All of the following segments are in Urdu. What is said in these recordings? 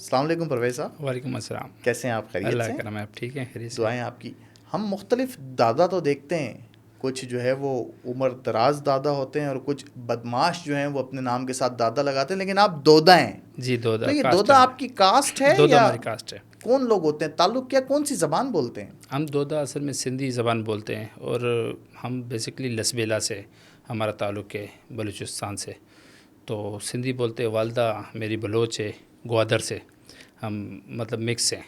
السلام علیکم پرویز صاحب. وعلیکم السلام. کیسے ہیں آپ؟ خیریت سے؟ اللہ کرم ہے. آپ ٹھیک ہیں؟ خیریت سے؟ دعائیں آپ کی. ہم مختلف دادا تو دیکھتے ہیں, کچھ جو ہے وہ عمر دراز دادا ہوتے ہیں اور کچھ بدماش جو ہیں وہ اپنے نام کے ساتھ دادا لگاتے ہیں, لیکن آپ دودا ہیں. جی دودا. تو یہ کاسٹ دودا ہے. آپ کی کاسٹ ہے دودا یا ہماری کاسٹ ہے. کون لوگ ہوتے ہیں؟ تعلق کیا, کون سی زبان بولتے ہیں؟ ہم دودا اصل میں سندھی زبان بولتے ہیں, اور ہم بیسکلی لسبیلا سے ہمارا تعلق ہے, بلوچستان سے. تو سندھی بولتے ہیں. والدہ میری بلوچ ہے, گوادر سے. ہم مطلب مکس ہیں.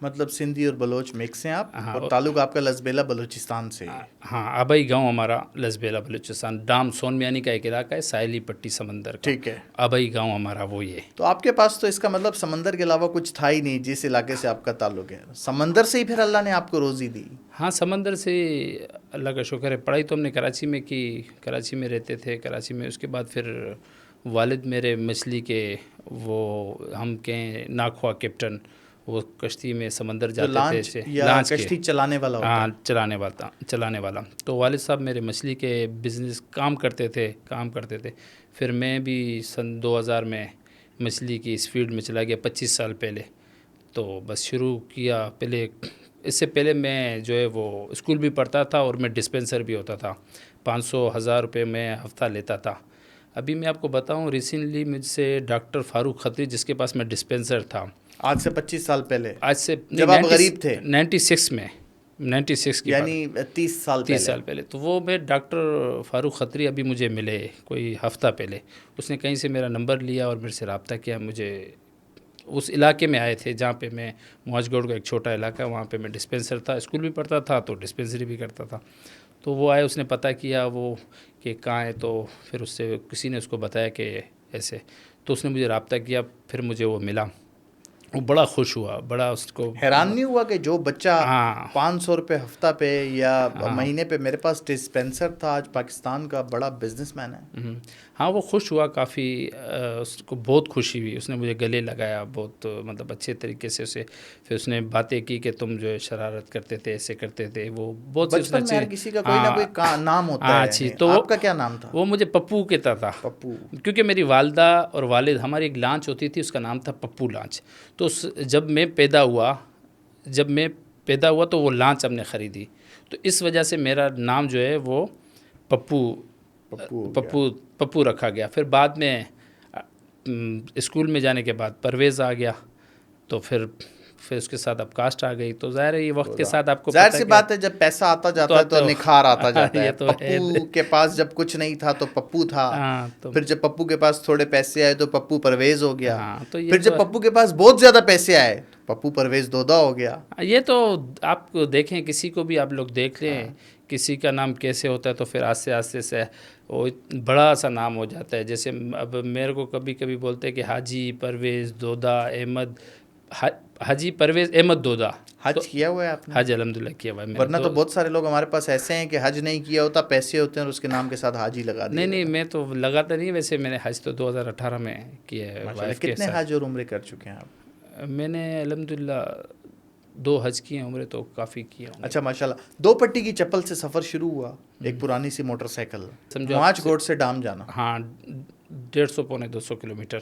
مطلب سندھی اور بلوچ مکس ہیں آپ, ہاں, اور تعلق آپ کا لسبیلا بلوچستان سے ہے. ہاں آبائی گاؤں ہمارا لسبیلا بلوچستان. ڈام سون میانی کا ایک علاقہ ہے, ساحلی پٹی سمندر کا. ٹھیک ہے. آبائی گاؤں ہمارا وہی ہے. تو آپ کے پاس تو اس کا مطلب سمندر کے علاوہ کچھ تھا ہی نہیں جس علاقے سے آپ کا تعلق ہے. سمندر سے ہی پھر اللہ نے آپ کو روزی دی. ہاں سمندر سے اللہ کا شکر ہے. پڑھائی تو ہم نے کراچی میں کی, کراچی میں رہتے تھے کراچی میں. اس کے بعد پھر والد میرے مچھلی کے وہ ہم کہیں ناخوا کیپٹن, وہ کشتی میں سمندر جاتے تھے. لانچ کشتی چلانے والا ہوتا ہے. ہاں چلانے والا. تو والد صاحب میرے مچھلی کے بزنس کام کرتے تھے. پھر میں بھی سن 2000 میں مچھلی کی اس فیلڈ میں چلا گیا, 25 سال پہلے. تو بس شروع کیا. پہلے اس سے پہلے میں جو ہے وہ اسکول بھی پڑھتا تھا اور میں ڈسپینسر بھی ہوتا تھا. 500,000 روپے میں ہفتہ لیتا تھا. ابھی میں آپ کو بتاؤں, ریسنٹلی مجھ سے ڈاکٹر فاروق خطری, جس کے پاس میں ڈسپینسر تھا, آج سے 25 سال پہلے, آج سے جب آپ غریب تھے, 96 میں, 96 کی یعنی 30 سال پہلے. تو وہ میں ڈاکٹر فاروق خطری ابھی مجھے ملے کوئی ہفتہ پہلے. اس نے کہیں سے میرا نمبر لیا اور میرے سے رابطہ کیا. مجھے اس علاقے میں آئے تھے جہاں پہ میں, معاذ گوڑ کا ایک چھوٹا علاقہ ہے, وہاں پہ میں ڈسپینسر تھا. اسکول بھی پڑھتا تھا تو ڈسپینسری بھی کرتا تھا. تو وہ آئے, اس نے پتہ کیا وہ کہ کہاں ہے. تو پھر اس سے کسی نے اس کو بتایا کہ ایسے. تو اس نے مجھے رابطہ کیا. پھر مجھے وہ ملا. وہ بڑا خوش ہوا, بڑا اس کو حیران نہیں ہوا کہ جو بچہ 500 روپے ہفتہ پہ یا مہینے پہ میرے پاس ڈسپینسر تھا, آج پاکستان کا بڑا بزنس مین ہے. ہاں وہ خوش ہوا کافی, اس کو بہت خوشی ہوئی. اس نے مجھے گلے لگایا بہت, مطلب اچھے طریقے سے اسے. پھر اس نے باتیں کی کہ تم جو ہے شرارت کرتے تھے, ایسے کرتے تھے. وہ بہت بچپن میں ہر کسی کا کوئی نہ کوئی نام ہوتا ہے. اچھی. تو آپ کا کیا نام تھا؟ وہ مجھے پپو کہتا تھا. پپو. کیونکہ میری والدہ اور والد, ہماری ایک لانچ ہوتی تھی, اس کا نام تھا پپو لانچ. تو جب میں پیدا ہوا تو وہ لانچ ہم نے خریدی. تو اس وجہ سے میرا نام جو ہے وہ پپو رکھا گیا. پھر بعد میں اسکول میں جانے کے بعد پرویز آ گیا. تو پھر اس کے ساتھ اب کاسٹ آ گئی. تو ظاہر ہے یہ وقت کے ساتھ آپ کو ظاہر سی بات ہے, جب پیسہ آتا جاتا ہے تو نکھار آتا جاتا ہے. پپو کے پاس جب کچھ نہیں تھا تو پپو تھا. پھر جب پپو کے پاس تھوڑے پیسے آئے تو پپو پرویز ہو گیا. پھر جب پپو کے پاس بہت زیادہ پیسے آئے تو پپو پرویز دودا ہو گیا. یہ تو آپ دیکھیں, کسی کو بھی آپ لوگ دیکھ لیں, کسی کا نام کیسے ہوتا ہے تو پھر آستے سے وہ بڑا سا نام ہو جاتا ہے. جیسے اب میرے کو کبھی کبھی بولتے ہیں کہ حاجی پرویز دودا احمد, حاجی پرویز احمد دودا. حج کیا ہوا ہے آپ نے؟ حج الحمدللہ کیا ہوا ہے. ورنہ تو بہت سارے لوگ ہمارے پاس ایسے ہیں کہ حج نہیں کیا ہوتا, پیسے ہوتے ہیں اور اس کے نام کے ساتھ حاجی لگا دیا. نہیں میں تو لگاتا نہیں. ویسے میں نے حج تو 2018 میں کیا ہے. کتنے حج اور عمرے کر چکے ہیں آپ؟ میں نے الحمدللہ 2 حج کیے ہیں, عمرے تو کافی کیا. اچھا ماشاءاللہ. 2 پٹی کی چپل سے سفر شروع ہوا, ایک پرانی سی موٹر سائیکل, معاذ گوڑ سے ڈام جانا. ہاں 150-200 کلومیٹر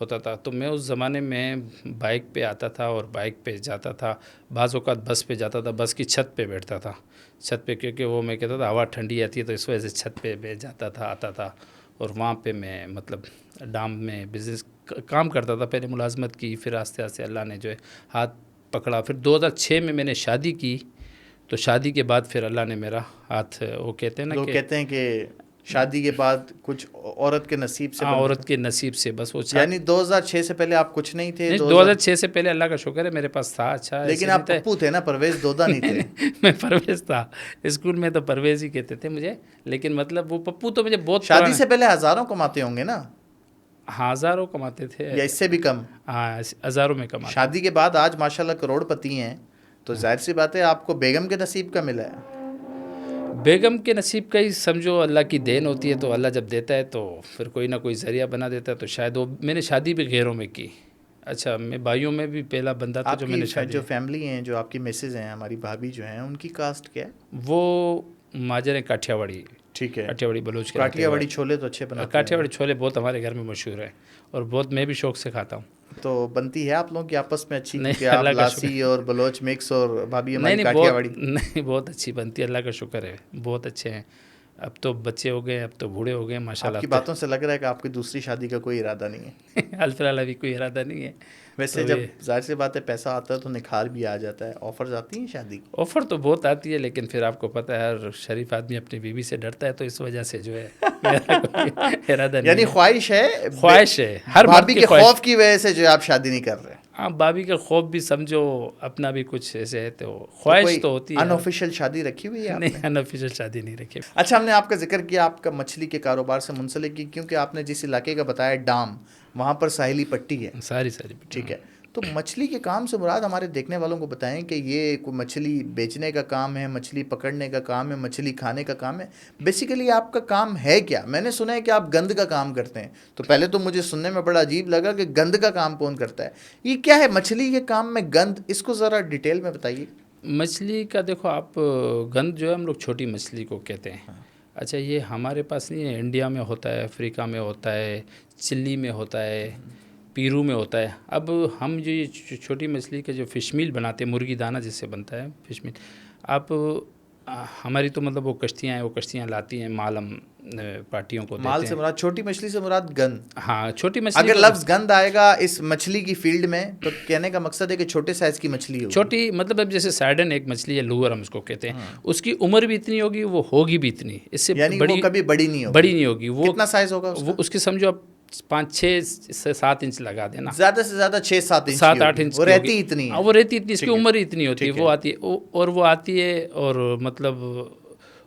ہوتا تھا. تو میں اس زمانے میں بائک پہ آتا تھا اور بائک پہ جاتا تھا. بعض اوقات بس پہ جاتا تھا, بس کی چھت پہ بیٹھتا تھا. چھت پہ کیونکہ وہ میں کہتا تھا ہوا ٹھنڈی آتی ہے, تو اس وجہ سے چھت پہ بیٹھ جاتا تھا, آتا تھا. اور وہاں پہ میں مطلب ڈام میں بزنس کام کرتا تھا. پہلے ملازمت کی, پھر آہستہ آہستہ اللہ نے جو ہے ہاتھ پکڑا. پھر 2006 میں نے شادی کی. تو شادی کے بعد پھر اللہ نے میرا ہاتھ, وہ کہتے ہیں نا, لوگ کہتے ہیں کہ شادی کے بعد کچھ عورت کے نصیب سے, عورت کے نصیب سے بس وہ. یعنی 2006 سے پہلے آپ کچھ نہیں تھے؟ 2006 سے پہلے اللہ کا شکر ہے میرے پاس تھا. اچھا, لیکن آپ پپو تھے نا, پرویز دودا نہیں تھے. میں پرویز تھا. اسکول میں تو پرویز ہی کہتے تھے مجھے, لیکن مطلب وہ پپو تو مجھے بہت. شادی سے پہلے ہزاروں کماتے ہوں گے نا؟ ہزاروں کماتے تھے یا اس سے بھی کم؟ ہاں ہزاروں میں کماتے. شادی کے بعد آج ماشاءاللہ کروڑ پتی ہیں, تو ظاہر سی بات ہے آپ کو بیگم کے نصیب کا ملا ہے. بیگم کے نصیب کا ہی سمجھو, اللہ کی دین ہوتی ہے. تو اللہ جب دیتا ہے تو پھر کوئی نہ کوئی ذریعہ بنا دیتا ہے. تو شاید وہ, میں نے شادی بھی غیروں میں کی. اچھا, میں بھائیوں میں بھی پہلا بندہ تھا جو میں نے شادی. جو فیملی ہیں, جو آپ کی مسز ہیں, ہماری بھابھی جو ہیں, ان کی کاسٹ کیا ہے؟ وہ ماجر ہیں کاٹھیاواڑی. ٹھیک ہے, کاٹھیاواڑی بلوچ. کاٹھیاواڑی چھولے تو اچھے بناتے ہیں. کاٹھیاواڑی چھولے بہت ہمارے گھر میں مشہور ہیں, اور بہت میں بھی شوق سے کھاتا ہوں. تو بنتی ہے آپ لوگوں کی آپس میں اچھی کہ آپ لاسی اور بلوچ مکس اور بھابھی ہماری کاٹیا واڑی؟ نہیں بہت اچھی بنتی ہے، اللہ کا شکر ہے، بہت اچھے ہیں. اب تو بچے ہو گئے، اب تو بوڑھے ہو گئے ماشاء اللہ. آپ کی باتوں سے لگ رہا ہے کہ آپ کی دوسری شادی کا کوئی ارادہ نہیں ہے. فی الحال ابھی کوئی ارادہ نہیں ہے. ویسے جب ظاہر سی بات ہے پیسہ آتا ہے تو نکھار بھی آ جاتا ہے. آفرز آتی ہیں شادی؟ آفر تو بہت آتی ہے، لیکن پھر آپ کو پتہ ہے ہر شریف آدمی اپنی بیوی سے ڈرتا ہے، تو اس وجہ سے جو ہے میرا کوئی ارادہ نہیں. یعنی خواہش ہے، خواہش ہے ہر بھابھی کے خوف کی وجہ سے جو آپ شادی نہیں کر رہے. ہاں، بھابھی کا خوف بھی سمجھو، اپنا بھی کچھ ایسے ہے، تو خواہش تو ہوتی ہے. ان آفیشیل شادی رکھی ہوئی ہے؟ نہیں، ان آفیشیل شادی نہیں رکھی. اچھا، ہم نے آپ کا ذکر کیا آپ کا مچھلی کے کاروبار سے منسلک کی، کیونکہ آپ نے جس علاقے کا بتایا ڈام، وہاں پر ساحلی پٹی ہے. ساری ٹھیک ہے. تو مچھلی کے کام سے مراد ہمارے دیکھنے والوں کو بتائیں کہ یہ کوئی مچھلی بیچنے کا کام ہے، مچھلی پکڑنے کا کام ہے، مچھلی کھانے کا کام ہے؟ بیسیکلی آپ کا کام ہے کیا؟ میں نے سنا ہے کہ آپ گند کا کام کرتے ہیں. تو پہلے تو مجھے سننے میں بڑا عجیب لگا کہ گند کا کام کون کرتا ہے. یہ کیا ہے مچھلی کے کام میں گند؟ اس کو ذرا ڈیٹیل میں بتائیے. مچھلی کا دیکھو آپ، گند جو ہے ہم لوگ چھوٹی مچھلی کو کہتے ہیں. اچھا، یہ ہمارے پاس نہیں ہے، انڈیا میں ہوتا ہے، افریقہ میں ہوتا ہے، چلی میں ہوتا ہے، پیرو میں ہوتا ہے. اب ہم جو یہ چھوٹی مچھلی کا جو فش میل بناتے ہیں، مرغی دانہ جس سے بنتا ہے فش میل، آپ ہماری تو مطلب وہ کشتیاں ہیں، وہ کشتیاں لاتی ہیں مال، ہم پارٹیوں کو دیتے ہیں. مال سے مراد چھوٹی مچھلی سے مراد گند؟ ہاں، چھوٹی مچھلی. اگر لفظ گند آئے گا اس مچھلی کی فیلڈ میں تو کہنے کا مقصد ہے کہ چھوٹے سائز کی مچھلی ہوگی. چھوٹی مطلب اب جیسے سائڈن ایک مچھلی ہے، لوور ہم اس کو کہتے ہیں، اس کی عمر بھی اتنی ہوگی، وہ ہوگی بھی اتنی، اس سے یعنی بڑی وہ کبھی بڑی نہیں ہوگی. وہ کتنا سائز ہوگا وہ اس کی سمجھو آپ 5-6 سے 7 انچ لگا دینا، زیادہ سے زیادہ 6-7 انچ 7-8 انچ. وہ رہتی اتنی ہے. وہ رہتی اتنی، اس کی عمر ہی اتنی ہوتی ہے. وہ آتی ہے، اور وہ آتی ہے، اور مطلب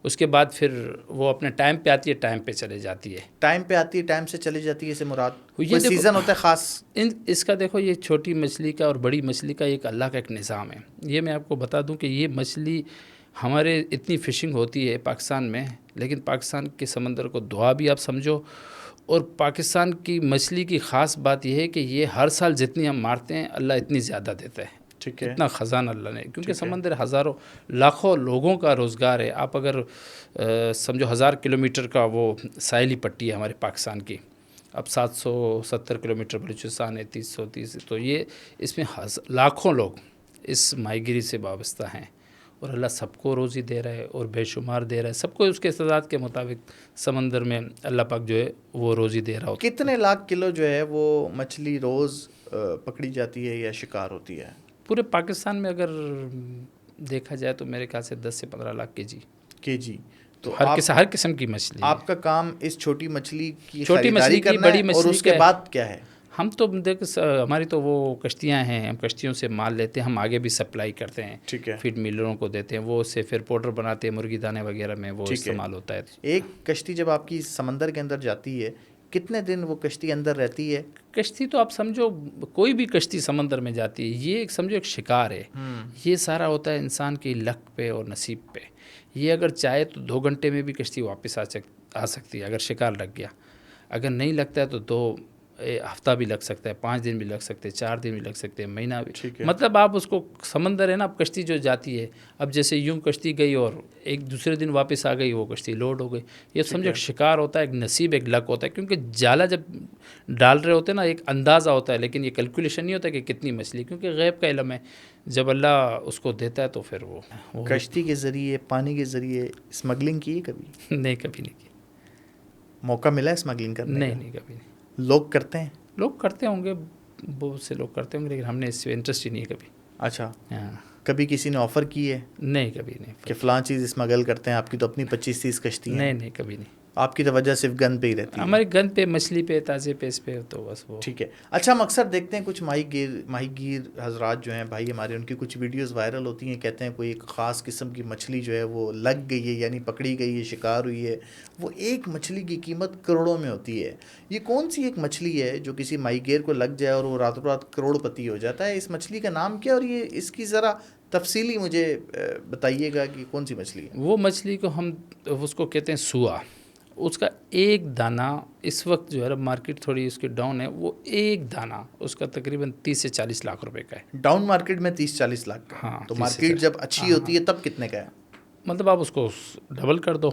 اس کے بعد پھر وہ اپنے ٹائم پہ آتی ہے، ٹائم پہ چلے جاتی ہے. ٹائم پہ آتی ہے، ٹائم سے چلی جاتی ہے، اسے مراد کوئی سیزن ہوتا ہے خاص؟ اس کا دیکھو، یہ چھوٹی مچھلی کا اور بڑی مچھلی کا ایک اللہ کا ایک نظام ہے. یہ میں آپ کو بتا دوں کہ یہ مچھلی ہمارے اتنی فشنگ ہوتی ہے پاکستان میں، لیکن پاکستان کے سمندر کو دعا بھی آپ سمجھو. اور پاکستان کی مچھلی کی خاص بات یہ ہے کہ یہ ہر سال جتنی ہم مارتے ہیں، اللہ اتنی زیادہ دیتا ہے. اتنا خزانہ اللہ نے، کیونکہ سمندر ہزاروں لاکھوں لوگوں کا روزگار ہے. آپ اگر سمجھو 1000 کلومیٹر کا وہ ساحلی پٹی ہے ہمارے پاکستان کی، اب 770 کلومیٹر بلوچستان ہے، 330، تو یہ اس میں لاکھوں لوگ اس ماہی گیری سے وابستہ ہیں، اور اللہ سب کو روزی دے رہا ہے اور بے شمار دے رہا ہے. سب کو اس کے استعداد کے مطابق سمندر میں اللہ پاک جو ہے وہ روزی دے رہا ہوتا ہے. کتنے لاکھ کلو جو ہے وہ مچھلی روز پکڑی جاتی ہے یا شکار ہوتی ہے؟ پورے پاکستان میں اگر دیکھا جائے تو میرے خیال سے 10 سے 15 لاکھ کے جی. تو ہر قسم کی مچھلی. آپ کا کام اس چھوٹی مچھلی کی خریداری کرنا ہے، اور اس کے بعد کیا ہے؟ ہم تو دیکھ، ہماری تو وہ کشتیاں ہیں، ہم کشتیوں سے مال لیتے ہیں، ہم آگے بھی سپلائی کرتے ہیں. ٹھیک ہے. فیڈ میلروں کو دیتے ہیں، وہ اس سے پھر پاؤڈر بناتے ہیں، مرغی دانے وغیرہ میں وہ استعمال ہوتا ہے. ایک کشتی جب آپ کی سمندر کے اندر جاتی ہے، کتنے دن وہ کشتی اندر رہتی ہے؟ کشتی تو آپ سمجھو کوئی بھی کشتی سمندر میں جاتی ہے، یہ ایک سمجھو ایک شکار ہے. یہ سارا ہوتا ہے انسان کی لک پہ اور نصیب پہ. یہ اگر چاہے تو 2 گھنٹے میں بھی کشتی واپس آ سکتی ہے اگر شکار لگ گیا. اگر نہیں لگتا ہے تو 2 ہفتہ بھی لگ سکتا ہے، 5 دن بھی لگ سکتے ہیں، 4 دن بھی لگ سکتے ہیں، مہینہ بھی. مطلب آپ اس کو سمندر ہے نا، اب کشتی جو جاتی ہے، اب جیسے یوں کشتی گئی اور ایک دوسرے دن واپس آ گئی، وہ کشتی لوڈ ہو گئی. یہ سمجھو ایک شکار ہوتا ہے، ایک نصیب، ایک لک ہوتا ہے. کیونکہ جالا جب ڈال رہے ہوتے ہیں نا، ایک اندازہ ہوتا ہے، لیکن یہ کیلکولیشن نہیں ہوتا کہ کتنی مچھلی، کیونکہ غیب کا علم ہے. جب اللہ اس کو دیتا ہے تو پھر وہ کشتی کے ذریعے، پانی کے ذریعے اسمگلنگ کی کبھی؟ نہیں، کبھی نہیں کی. موقع ملا اسمگلنگ کرنے کا؟ نہیں، کبھی نہیں. لوگ کرتے ہیں؟ لوگ کرتے ہوں گے، بہت سے لوگ کرتے ہوں گے، لیکن ہم نے اس میں انٹرسٹ ہی نہیں ہے کبھی. اچھا. کبھی کسی نے آفر کی ہے؟ نہیں، کبھی نہیں. کہ فلاں چیز اسمگل کرتے ہیں، آپ کی تو اپنی 25-30 کشتی ہیں؟ نہیں، کبھی نہیں. آپ کی توجہ صرف گند پہ ہی رہتی ہے؟ ہماری گند پہ، مچھلی پہ، تازے پیس پہ، تو بس وہ. ٹھیک ہے. اچھا، ہم اکثر دیکھتے ہیں کچھ ماہی گیر حضرات جو ہیں بھائی ہمارے، ان کی کچھ ویڈیوز وائرل ہوتی ہیں، کہتے ہیں کوئی ایک خاص قسم کی مچھلی جو ہے وہ لگ گئی ہے، یعنی پکڑی گئی ہے، شکار ہوئی ہے. وہ ایک مچھلی کی قیمت کروڑوں میں ہوتی ہے. یہ کون سی ایک مچھلی ہے جو کسی ماہی گیر کو لگ جائے اور وہ راتوں رات کروڑ پتی ہو جاتا ہے؟ اس مچھلی کا نام کیا، اور یہ اس کی ذرا تفصیلی مجھے بتائیے گا کہ کون سی مچھلی ہے؟ وہ مچھلی کو ہم اس کو کہتے ہیں سوا. اس کا ایک دانہ اس وقت جو ہے مارکیٹ تھوڑی اس کی ڈاؤن ہے، وہ ایک دانہ اس کا تقریباً 30 سے 40 لاکھ روپے کا ہے. ڈاؤن مارکیٹ میں 30-40 لاکھ کا؟ ہاں. تو مارکیٹ جب اچھی ہوتی ہے تب کتنے کا ہے؟ مطلب آپ اس کو ڈبل کر دو.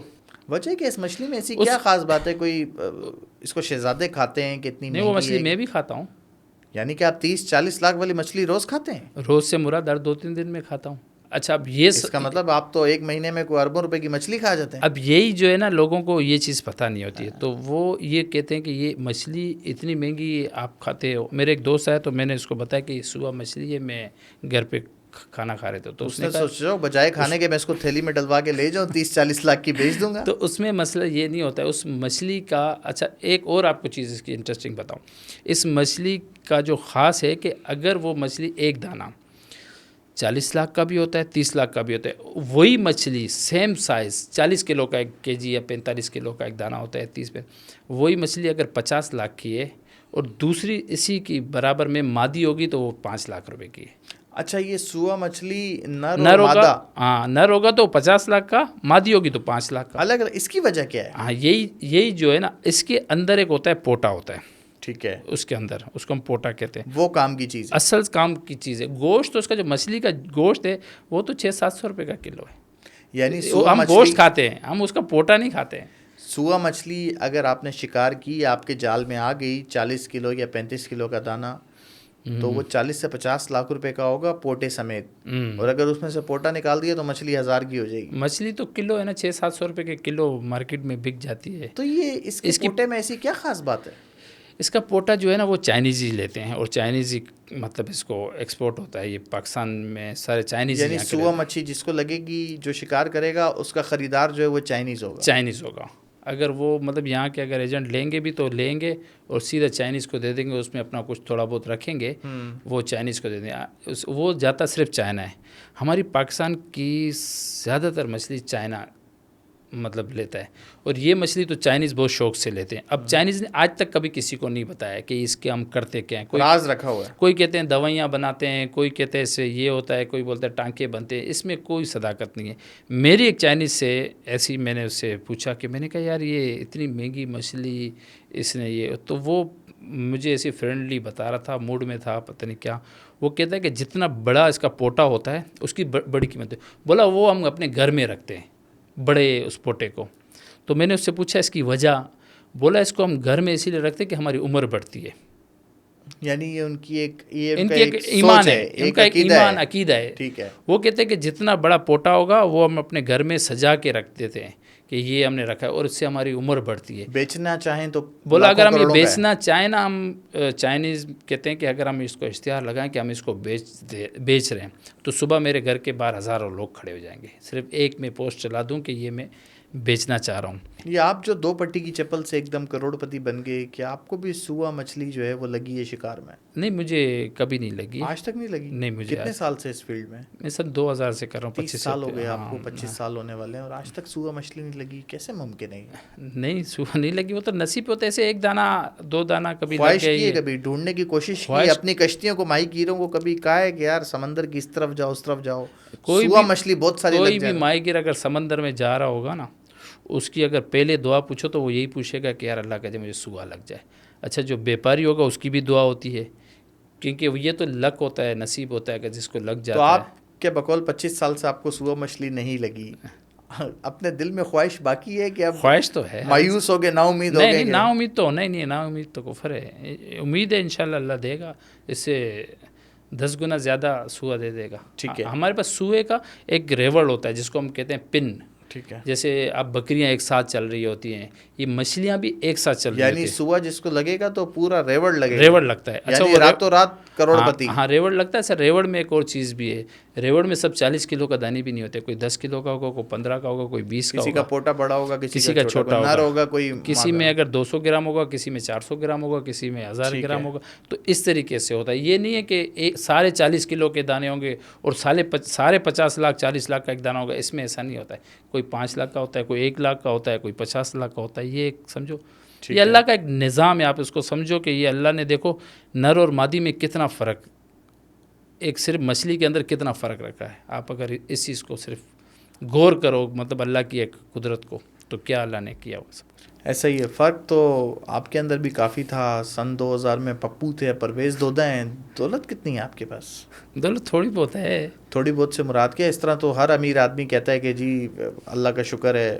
وجہ کہ اس مچھلی میں ایسی کیا خاص بات ہے؟ کوئی اس کو شہزادے کھاتے ہیں کہ اتنی مہنگی ہے؟ نہیں، وہ مچھلی میں بھی کھاتا ہوں. یعنی کہ آپ 30-40 لاکھ والی مچھلی روز کھاتے ہیں؟ روز سے مراد ہر 2-3 دن میں کھاتا ہوں. اچھا اب یہ اس کا مطلب آپ تو ایک مہینے میں کوئی اربوں روپے کی مچھلی کھا جاتے ہیں. اب یہی جو ہے نا لوگوں کو یہ چیز پتہ نہیں ہوتی ہے, تو وہ یہ کہتے ہیں کہ یہ مچھلی اتنی مہنگی آپ کھاتے ہو. میرے ایک دوست آیا تو میں نے اس کو بتایا کہ یہ سوا مچھلی ہے, میں گھر پہ کھانا کھا رہے تھے. تو اس نے سوچا بجائے کھانے کے میں اس کو تھیلی میں ڈلوا کے لے جاؤں 30-40 لاکھ کی بیچ دوں گا. تو اس میں مسئلہ یہ نہیں ہوتا ہے اس مچھلی کا. اچھا ایک اور آپ کو چیز اس کی انٹرسٹنگ بتاؤں, اس مچھلی کا جو خاص ہے کہ اگر وہ مچھلی ایک دانہ 40 لاکھ کا بھی ہوتا ہے, 30 لاکھ کا بھی ہوتا ہے, وہی مچھلی سیم سائز 40 کلو کا 1 kg یا 45 کلو کا ایک دانہ ہوتا ہے 30 پہ, وہی مچھلی اگر 50 لاکھ کی ہے اور دوسری اسی کی برابر میں مادی ہوگی تو وہ 5 لاکھ روپے کی ہے. اچھا یہ سوا مچھلی نر ہوگا, ہاں نر ہوگا تو 50 لاکھ کا, مادی ہوگی تو 5 لاکھ کا. الگ الگ اس کی وجہ کیا ہے؟ ہاں یہی جو ہے نا, اس کے اندر ایک ہوتا ہے پوٹا ہوتا ہے, ٹھیک ہے, اس کے اندر اس کو ہم پوٹا کہتے ہیں. وہ کام کی چیز ہے, اصل کام کی چیز ہے. گوشت تو اس کا جو مچھلی کا گوشت ہے وہ تو 600-700 روپے کا کلو ہے. یعنی ہم گوشت کھاتے ہیں, ہم اس کا پوٹا نہیں کھاتے ہیں. سوا مچھلی اگر آپ نے شکار کی, آپ کے جال میں آ گئی 40 کلو یا 35 کلو کا دانہ, تو وہ 40 سے 50 لاکھ روپے کا ہوگا پوٹے سمیت. اور اگر اس میں سے پوٹا نکال دیا تو مچھلی 1000 کی ہو جائے گی. مچھلی تو کلو ہے نا, 600-700 روپے کے کلو مارکیٹ میں بک جاتی ہے. تو یہ اس کے پوٹے میں ایسی کیا خاص بات ہے؟ اس کا پوٹا جو ہے نا وہ چائنیز ہی لیتے ہیں, اور چائنیز ہی مطلب اس کو ایکسپورٹ ہوتا ہے. یہ پاکستان میں سارے چائنیز, یعنی سوا مچھلی جس کو لگے گی جو شکار کرے گا اس کا خریدار جو ہے وہ چائنیز ہوگا. اگر وہ مطلب یہاں کے اگر ایجنٹ لیں گے بھی تو لیں گے اور سیدھا چائنیز کو دے دیں گے, اس میں اپنا کچھ تھوڑا بہت رکھیں گے, وہ چائنیز کو دے دیں گے. وہ جاتا صرف چائنا ہے. ہماری پاکستان کی زیادہ تر مچھلی چائنا مطلب لیتا ہے, اور یہ مچھلی تو چائنیز بہت شوق سے لیتے ہیں. اب چائنیز نے آج تک کبھی کسی کو نہیں بتایا کہ اس کے ہم کرتے کیا ہیں. کوئی راز رکھا ہوا ہے, کوئی کہتے ہیں دوائیاں بناتے ہیں, کوئی کہتے ہیں اس سے یہ ہوتا ہے, کوئی بولتا ہے ٹانکے بنتے ہیں. اس میں کوئی صداقت نہیں ہے. میری ایک چائنیز سے ایسی میں نے اس سے پوچھا کہ میں نے کہا یار یہ اتنی مہنگی مچھلی اس نے یہ, تو وہ مجھے ایسی فرینڈلی بتا رہا تھا, موڈ میں تھا پتہ نہیں کیا. وہ کہتا ہے کہ جتنا بڑا اس کا پوٹا ہوتا ہے اس کی بڑی قیمت ہے. بولا وہ ہم اپنے گھر میں رکھتے ہیں بڑے اس پوٹے کو. تو میں نے اس سے پوچھا اس کی وجہ, بولا اس کو ہم گھر میں اسی لیے رکھتے کہ ہماری عمر بڑھتی ہے. یعنی یہ ان کی ایک ایمان ہے, ان کا ایک ایمان عقیدہ ہے. ٹھیک ہے. وہ کہتے ہیں کہ جتنا بڑا پوٹا ہوگا وہ ہم اپنے گھر میں سجا کے رکھ دیتے ہیں کہ یہ ہم نے رکھا ہے, اور اس سے ہماری عمر بڑھتی ہے. بیچنا چاہیں تو بولا اگر ہم یہ بیچنا چاہیں نا, ہم چائنیز کہتے ہیں کہ اگر ہم اس کو اشتہار لگائیں کہ ہم اس کو بیچ رہے ہیں, تو صبح میرے گھر کے باہر ہزاروں لوگ کھڑے ہو جائیں گے, صرف ایک میں پوسٹ چلا دوں کہ یہ میں بیچنا چاہ رہا ہوں. یہ آپ جو 2 پٹی کی چپل سے ایک دم کروڑ پتی بن گئے, کیا آپ کو بھی سوا مچھلی جو ہے وہ لگی ہے شکار میں؟ نہیں, مجھے کبھی نہیں لگی. آج تک نہیں لگی؟ نہیں مجھے. کتنے سال سے اس فیلڈ میں؟ میں سن 2000 سے کر رہا ہوں. 25 سال ہو گئے آپ کو, 25 سال ہونے والے ہیں, اور آج تک سوا مچھلی نہیں لگی, کیسے ممکن ہے؟ نہیں سوا نہیں لگی, وہ تو نصیب ہوتا ہے. ایسے ایک دانہ 2 دانہ کبھی خواہش کی ہے, کبھی ڈھونڈنے کی کوشش کی اپنی کشتیوں کو, ماہی گیروں کو کبھی کہا ہے کہ یار سمندر کی اس طرف جاؤ اس طرف جاؤ؟ سوا مچھلی بہت ساری لگ جائے. کوئی بھی ماہی گیر اگر سمندر میں جا رہا ہوگا نا, اس کی اگر پہلے دعا پوچھو تو وہ یہی پوچھے گا کہ یار اللہ کہتے مجھے سوا لگ جائے. اچھا جو بیپاری ہوگا اس کی بھی دعا ہوتی ہے, کیونکہ یہ تو لک ہوتا ہے, نصیب ہوتا ہے کہ جس کو لگ جاتا ہے. تو آپ کے بقول 25 سال سے آپ کو سوا مچھلی نہیں لگی, اپنے دل میں خواہش باقی ہے کہ اب خواہش تو ہے, مایوس ہو گئے, نا امید ہو گئے؟ نہیں نا امید تو نہیں, نا امید تو کفر ہے. امید ہے انشاءاللہ اللہ دے گا, اس سے 10 گنا زیادہ سوا دے دے گا. ٹھیک ہے. ہمارے پاس سوئے کا ایک ریوڑ ہوتا ہے جس کو ہم کہتے ہیں پن. ٹھیک ہے. جیسے اب بکریاں ایک ساتھ چل رہی ہوتی ہیں, یہ مچھلیاں بھی ایک ساتھ چل رہی ہوتی ہیں. یعنی سوا جس کو لگے گا تو پورا ریوڑ لگے گا, ریوڑ لگتا ہے. اچھا وہ راتوں رات کروڑ پتی. ہاں ریوڑ لگتا ہے. سر ریوڑ میں ایک اور چیز بھی ہے, ریوڑ میں سب 40 کلو کا دانی بھی نہیں ہوتے, کوئی 10 کلو کا ہوگا, کوئی 15 کا ہوگا, کوئی 20 کا ہوگا. کسی کا پوٹا بڑا ہوگا, کسی کا چھوٹا ہوگا, کوئی کسی میں اگر 200 گرام ہوگا, کسی میں 400 گرام ہوگا, کسی میں 1000 گرام ہوگا. تو اس طریقے سے ہوتا ہے. یہ نہیں ہے کہ سارے 40 کلو کے دانے ہوں گے اور سارے 50 لاکھ 40 لاکھ کا ایک دانہ ہوگا. اس میں ایسا نہیں ہوتا ہے. کوئی 5 لاکھ کا ہوتا ہے, کوئی 1 لاکھ کا ہوتا ہے, کوئی 50 لاکھ کا ہوتا ہے. یہ سمجھو یہ اللہ کا ایک نظام ہے. آپ اس کو سمجھو کہ یہ اللہ نے دیکھو نر اور مادی میں کتنا فرق, ایک صرف مچھلی کے اندر کتنا فرق رکھا ہے. آپ اگر اس چیز کو صرف غور کرو, مطلب اللہ کی ایک قدرت کو, تو کیا اللہ نے کیا وہ سب. ایسا ہی ہے. فرق تو آپ کے اندر بھی کافی تھا. سن 2000 میں پپو تھے, پرویز دودھا ہیں. دولت کتنی ہے آپ کے پاس؟ دولت تھوڑی بہت ہے. تھوڑی بہت سے مراد کیا؟ اس طرح تو ہر امیر آدمی کہتا ہے کہ جی اللہ کا شکر ہے.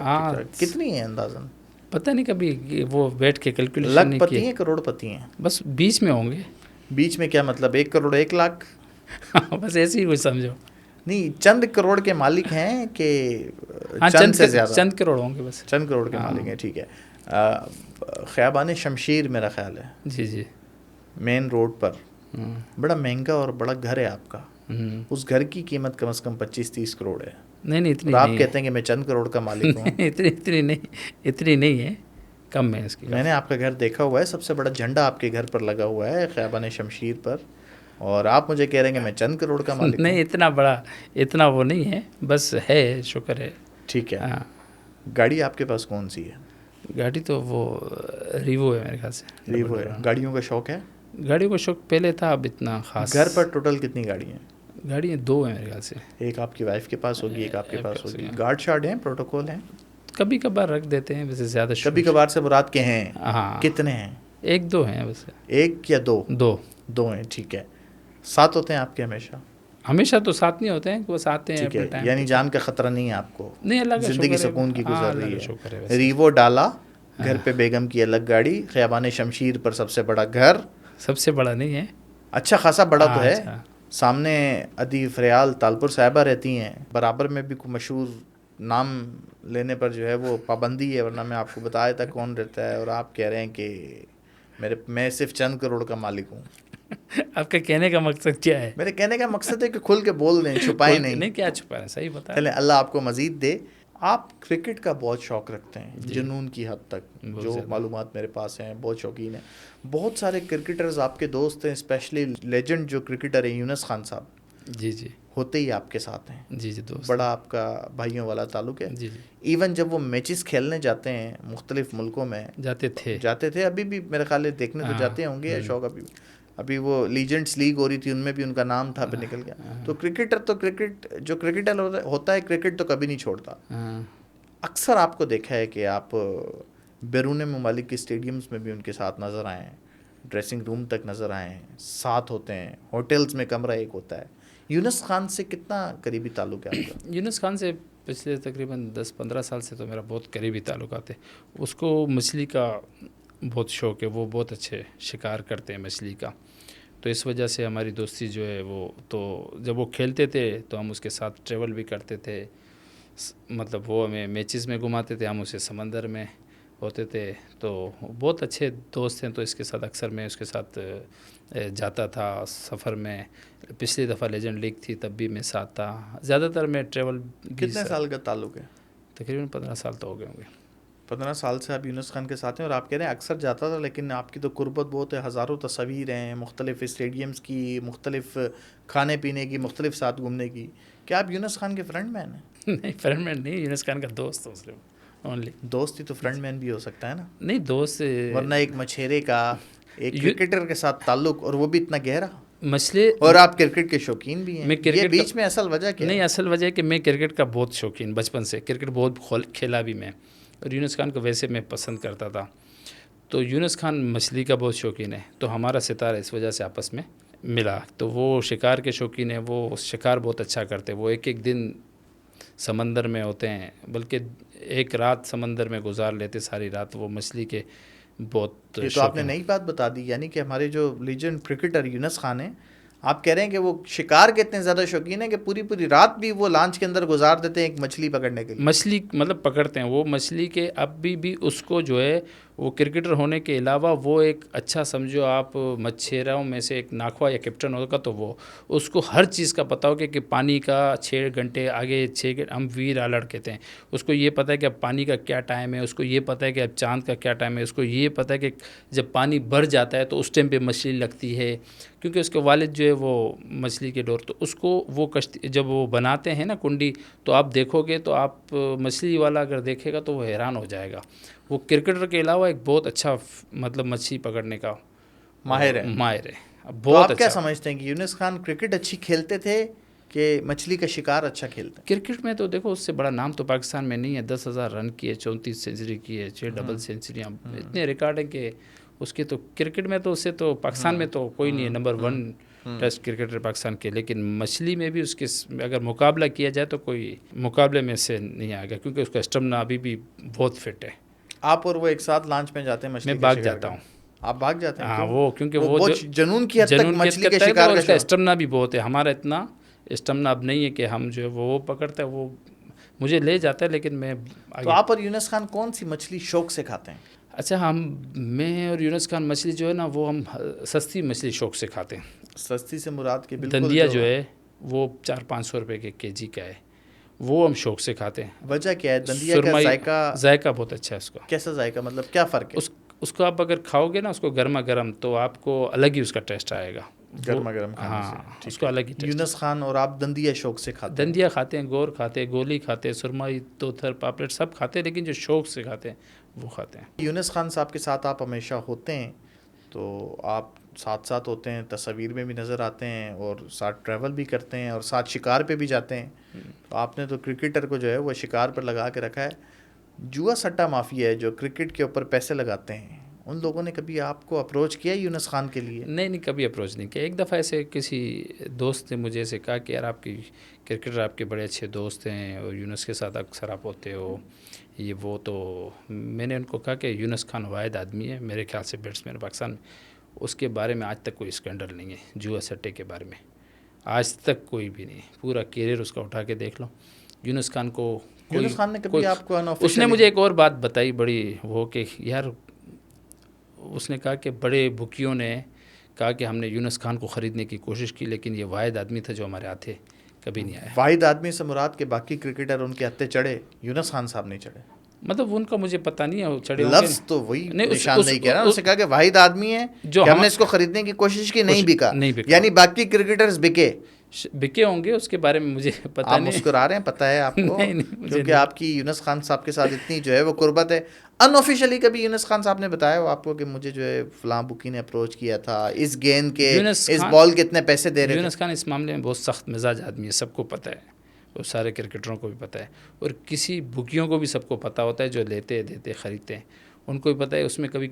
کتنی ہے اندازاً؟ پتہ نہیں, کبھی وہ بیٹھ کے کیلکولیشن لاکھ پتی ہیں, کروڑ پتی ہیں؟ بس بیچ میں ہوں گے, بیچ میں کیا مطلب 1 کروڑ 1 لاکھ؟ بس ایسے ہی کچھ سمجھو. نہیں چند کروڑ کے مالک ہیں کہ چند سے زیادہ؟ چند کروڑ ہوں گے بس. چند کروڑ کے مالک ہیں. ٹھیک ہے. خیابان شمشیر میرا خیال ہے. جی جی. مین روڈ پر بڑا مہنگا اور بڑا گھر ہے آپ کا. اس گھر کی قیمت کم از کم 25-30 کروڑ ہے. نہیں اتنی. آپ کہتے ہیں کہ میں چند کروڑ کا مالک ہوں. اتنی نہیں ہے, کم ہے اس کی. میں نے آپ کا گھر دیکھا ہوا ہے, سب سے بڑا جھنڈا آپ کے گھر پر لگا ہوا ہے خیابان شمشیر پر, اور آپ مجھے کہہ رہے ہیں کہ میں چند کروڑ کا مالک ہوں. نہیں اتنا بڑا, اتنا وہ نہیں ہے, بس ہے, شکر ہے. ٹھیک ہے. گاڑی آپ کے پاس کون سی ہے؟ گاڑی تو وہ ریوو ہے میرے خیال سے. ریوو ہے. گاڑیوں کا شوق ہے؟ گاڑیوں کا شوق پہلے تھا, اب اتنا خاص. گھر پر ٹوٹل کتنی گاڑی ہیں؟ گاڑیاں 2 ہیں میرے خیال سے. ایک آپ کی وائف کے پاس ہوگی, ایک آپ کے پاس ہوگی. گارڈ شارڈ ہیں, پروٹوکول ہیں؟ کبھی کبھار رکھ دیتے ہیں, ویسے زیادہ. کبھی کبھار سے مراد کے ہیں؟ ہاں. کتنے ہیں؟ 1-2 ہیں بس. 1 یا 2؟ 2 ہیں. ٹھیک ہے. ساتھ ہوتے ہیں آپ کے ہمیشہ؟ ہمیشہ تو ساتھ نہیں ہوتے ہیں, بس آتے ہیں اپنے ٹائم. یعنی جان کا خطرہ نہیں ہے آپ کو؟ نہیں, اللہ کا زندگی سکون کی گزر رہی ہے. ریوو ڈالا, گھر پہ بیگم کی الگ گاڑی, خیابان شمشیر پر سب سے بڑا گھر. سب سے بڑا نہیں ہے, اچھا خاصا بڑا تو ہے. سامنے ادی فریال تالپور صاحبہ رہتی ہیں, برابر میں بھی کوئی مشہور نام لینے پر جو ہے وہ پابندی ہے, ورنہ میں آپ کو بتایا تھا کون رہتا ہے, اور آپ کہہ رہے ہیں کہ میں صرف چند کروڑ کا مالک ہوں. آپ کا کہنے کا مقصد کیا ہے؟ میرے کہنے کا مقصد ہے کہ کھل کے بول دیں, چھپائیں نہیں. نہیں, کیا چھپائیں, صحیح بتا. چلیں اللہ آپ کو مزید دے. آپ کرکٹ کا بہت شوق رکھتے ہیں, جنون کی حد تک, جو معلومات میرے پاس ہیں, بہت شوقین ہیں. بہت سارے کرکٹرز آپ کے دوست ہیں, اسپیشلی لیجنڈ جو کرکٹر ہیں یونس خان صاحب. جی جی. ہوتے ہی آپ کے ساتھ ہیں. جی جی, دوست. بڑا آپ کا بھائیوں والا تعلق ہے. جی جی. ایون جب وہ میچز کھیلنے جاتے ہیں مختلف ملکوں میں, جاتے تھے, ابھی بھی میرے خیال ہے دیکھنے تو جاتے ہوں گے, شوق ابھی وہ لیجنڈس لیگ ہو رہی تھی, ان میں بھی ان کا نام تھا, پہ نکل گیا. تو کرکٹ جو کرکٹر ہوتا ہے, کرکٹ تو کبھی نہیں چھوڑتا. اکثر آپ کو دیکھا ہے کہ آپ بیرون ممالک کے اسٹیڈیمز میں بھی ان کے ساتھ نظر آئے ہیں, ڈریسنگ روم تک نظر آئے ہیں, ساتھ ہوتے ہیں, ہوٹلز میں کمرہ ایک ہوتا ہے. یونس خان سے کتنا قریبی تعلق ہے آپ کا؟ یونس خان سے پچھلے تقریباً 10-15 سال سے تو میرا بہت قریبی تعلقات ہے. اس کو مچھلی کا بہت شوق ہے, وہ بہت اچھے شکار کرتے ہیں مچھلی کا, تو اس وجہ سے ہماری دوستی جو ہے وہ, تو جب وہ کھیلتے تھے تو ہم اس کے ساتھ ٹریول بھی کرتے تھے, مطلب وہ ہمیں میچز میں گھماتے تھے, ہم اسے سمندر میں ہوتے تھے, تو بہت اچھے دوست ہیں. تو اس کے ساتھ اکثر میں اس کے ساتھ جاتا تھا سفر میں. پچھلی دفعہ لیجنڈ لیگ تھی تب بھی میں ساتھ تھا. زیادہ تر میں ٹریول. کتنے سال کا تعلق ہے؟ تقریباً 15 سال تو ہو گئے ہوں گے. 15 سال سے آپ یونس خان کے ساتھ ہیں, اور آپ کہہ رہے ہیں اکثر جاتا تھا, لیکن آپ کی تو قربت بہت ہے, ہزاروں تصاویر ہیں مختلف اسٹیڈیمز کی, مختلف کھانے پینے کی, مختلف ساتھ گھومنے کی. کیا آپ یونس خان کے فرینڈ مین ہیں؟ نہیں, فرینڈ مین نہیں, یونس خان کا دوست ہوں صرف اونلی. دوست ہی تو فرینڈ مین بھی ہو سکتا ہے نا؟ نہیں دوست, ورنہ ایک مچھیرے کا ایک کرکٹر کے ساتھ تعلق, اور وہ بھی اتنا گہرا. مسئلے, اور آپ کرکٹ کے شوقین بھی ہیں. یہ بیچ میں اصل وجہ کیا ہے؟ نہیں, اصل وجہ ہے کہ میں کرکٹ کا بہت شوقین, بچپن سے کرکٹ بہت کھیلا بھی میں, اور یونس خان کو ویسے میں پسند کرتا تھا. تو یونس خان مچھلی کا بہت شوقین ہے, تو ہمارا ستارہ اس وجہ سے آپس میں ملا. تو وہ شکار کے شوقین ہیں, وہ شکار بہت اچھا کرتے, وہ ایک دن سمندر میں ہوتے ہیں, بلکہ ایک رات سمندر میں گزار لیتے, ساری رات وہ مچھلی کے بہت. یہ تو آپ نے نئی بات بتا دی, یعنی کہ ہمارے جو لیجنڈ کرکٹر یونس خان ہیں, آپ کہہ رہے ہیں کہ وہ شکار کے اتنے زیادہ شوقین ہیں کہ پوری رات بھی وہ لانچ کے اندر گزار دیتے ہیں ایک مچھلی پکڑنے کے لیے. مچھلی مطلب پکڑتے ہیں وہ مچھلی کے, اب بھی اس کو جو ہے وہ کرکٹر ہونے کے علاوہ وہ ایک اچھا سمجھو آپ مچھیراؤں میں سے ایک ناخوا یا کیپٹن ہوگا, تو وہ اس کو ہر چیز کا پتہ ہو کہ پانی کا 6 گھنٹے آگے 6 گھنٹے ہم ویر الرٹ کہتے ہیں, اس کو یہ پتہ ہے کہ اب پانی کا کیا ٹائم ہے, اس کو یہ پتہ ہے کہ اب چاند کا کیا ٹائم ہے, اس کو یہ پتہ ہے کہ جب پانی بھر جاتا ہے تو اس ٹائم پہ مچھلی لگتی ہے, کیونکہ اس کے والد جو ہے وہ مچھلی کے ڈور. تو اس کو وہ کشتی جب وہ بناتے ہیں نا کنڈی, تو آپ دیکھو گے تو آپ مچھلی والا اگر دیکھے گا تو وہ حیران ہو جائے گا. وہ کرکٹر کے علاوہ ایک بہت اچھا مطلب مچھلی پکڑنے کا ماہر ہے. بہت آپ اچھا. کیا سمجھتے ہیں کہ یونس خان کرکٹ اچھی کھیلتے تھے کہ مچھلی کا شکار اچھا کھیلتے ہیں؟ کرکٹ میں تو دیکھو اس سے بڑا نام تو پاکستان میں نہیں ہے, 10,000 رن کیے, 34 سینچری کیے, 6 ڈبل سینچریاں, اتنے ریکارڈ ہیں کہ اس کے. تو کرکٹ میں تو اس سے تو پاکستان میں تو کوئی نہیں ہے نمبر 1 ٹیسٹ کرکٹر پاکستان کے, لیکن مچھلی میں بھی اس کے اگر مقابلہ کیا جائے تو کوئی مقابلے میں سے نہیں آئے گا, کیونکہ اس کا اسٹمنا ابھی بھی بہت فٹ ہے. آپ اور وہ ایک ساتھ لانچ میں جاتے ہیں مچھلی؟ میں بھاگ جاتا ہوں. آپ بھاگ جاتے ہیں؟ ہاں وہ کیونکہ وہ جنون کی حد تک مچھلی کے شکار کا اسٹمنا بھی بہت ہے. ہمارا اتنا اسٹمنا اب نہیں ہے کہ ہم جو ہے وہ پکڑتا ہے, وہ مجھے لے جاتا ہے لیکن میں. تو آپ اور یونس خان کون سی مچھلی شوق سے کھاتے ہیں؟ اچھا میں اور یونس خان مچھلی جو ہے نا وہ ہم سستی مچھلی شوق سے کھاتے ہیں. سستی سے مراد کے بالکل دندیا جو ہے وہ 400-500 روپے کے جی کا ہے, وہ ہم شوق سے کھاتے ہیں. وجہ کیا ہے؟ دندیا کا ذائقہ بہت اچھا ہے اس کا. کیسا ذائقہ؟ مطلب کیا فرق ہے اس کو؟ آپ اگر کھاؤ گے نا اس کو گرما گرم تو آپ کو الگ ہی اس کا ٹیسٹ آئے گا. گرما گرم کھانے سے. ہاں اس کو الگ ہی ٹیسٹ. یونس خان اور آپ دندیا شوق سے کھاتے ہیں؟ دندیا کھاتے ہیں, گور کھاتے ہیں, گولی کھاتے ہیں, سرمائی, توتھر, پاپلیٹ سب کھاتے ہیں, لیکن جو شوق سے کھاتے ہیں وہ کھاتے ہیں. یونس خان صاحب کے ساتھ آپ ہمیشہ ہوتے ہیں تو آپ ساتھ ہوتے ہیں, تصاویر میں بھی نظر آتے ہیں اور ساتھ ٹریول بھی کرتے ہیں اور ساتھ شکار پہ بھی جاتے ہیں. تو آپ نے تو کرکٹر کو جو ہے وہ شکار پر لگا کے رکھا ہے. جوا سٹا مافیا ہے جو کرکٹ کے اوپر پیسے لگاتے ہیں, ان لوگوں نے کبھی آپ کو اپروچ کیا یونس خان کے لیے؟ نہیں, کبھی اپروچ نہیں کیا. ایک دفعہ ایسے کسی دوست نے مجھے ایسے کہا کہ یار آپ کی کرکٹر آپ کے بڑے اچھے دوست ہیں اور یونس کے ساتھ اکثر آپ ہوتے ہو یہ وہ. تو میں نے ان کو کہا کہ یونس خان واحد آدمی ہے میرے خیال سے بیٹسمین پاکستان میں, اس کے بارے میں آج تک کوئی اسکینڈل نہیں ہے. جوا سٹے کے بارے میں آج تک کوئی بھی نہیں. پورا کیریئر اس کا اٹھا کے دیکھ لو. یونس خان کو یونس خان نے کبھی آپ کو اس نے مجھے ایک اور بات بتائی بڑی وہ کہ یار اس نے کہا کہ بڑے بکیوں نے کہا کہ ہم نے یونس خان کو خریدنے کی کوشش کی لیکن یہ واحد آدمی تھا جو ہمارے ہاتھے کبھی نہیں آیا. واحد آدمی سے مراد کے باقی کرکٹر ان کے ہتھے چڑھے, یونس خان صاحب نہیں چڑھے. مطلب ان کا مجھے پتہ نہیں ہے چڑھے لفظ تو وہی نشاندہی کہہ رہا ہوں. اس نے کہا کہ واحد آدمی ہے جو ہم نے اس کو خریدنے کی کوشش کی, نہیں بکا. یعنی باقی کرکٹرز بکے ہوں گے, اس کے بارے میں مجھے پتہ نہیں. آپ مسکرا رہے ہیں, پتہ ہے آپ کو کیونکہ آپ کی یونس خان صاحب کے ساتھ اتنی جو ہے وہ قربت ہے. ان آفیشلی کبھی یونس خان صاحب نے بتایا ہو آپ کو کہ مجھے جو ہے فلاں بکی نے اپروچ کیا تھا اس گیند کے, اس بال کے اتنے پیسے دے رہے تھے؟ یونس خان اس معاملے میں بہت سخت مزاج آدمی ہے, سب کو پتہ ہے, وہ سارے کرکٹروں کو بھی پتہ ہے اور کسی بکیوں کو بھی سب کو پتہ ہوتا ہے جو لیتے دیتے خریدتے ہیں. ان کو بھی پتہ ہے اس میں کبھی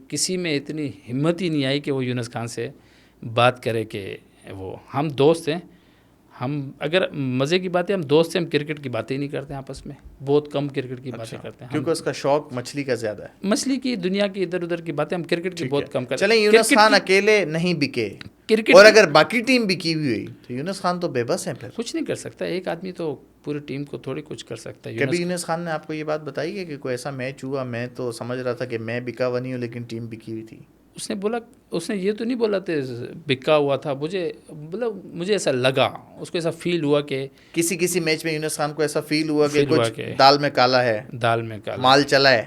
کسی میں اتنی ہمت ہی نہیں آئی کہ وہ یونس خان سے بات کرے کہ وہ ہم دوست ہیں. ہم اگر مزے کی باتیں ہم دوست ہیں, ہم کرکٹ کی باتیں ہی نہیں کرتے ہیں آپس میں, بہت کم کرکٹ کی باتیں کرتے ہیں کیونکہ اس کا شوق مچھلی کا زیادہ ہے. مچھلی کی دنیا کی ادھر ادھر کی باتیں ہم کرکٹ کی بہت کم کرتے ہیں. چلیں یونس خان اکیلے نہیں بکے اور اگر باقی ٹیم بکی ہوئی ہوئی تو یونس خان تو بے بس ہیں, پھر کچھ نہیں کر سکتا ایک آدمی, تو پوری ٹیم کو تھوڑی کچھ کر سکتا ہے. کبھی یونس خان نے آپ کو یہ بات بتائی ہے کہ کوئی ایسا میچ ہوا, میں تو سمجھ رہا تھا کہ میں بکا ہوا نہیں ہوں لیکن ٹیم بکی ہوئی تھی؟ اس نے یہ تو نہیں بولا تھا بکا ہوا تھا, مجھے ایسا لگا, اس کو ایسا فیل ہوا کہ کسی میچ میں یونس خان کو ایسا فیل ہوا کہ کچھ دال میں کالا ہے, مال چلا ہے.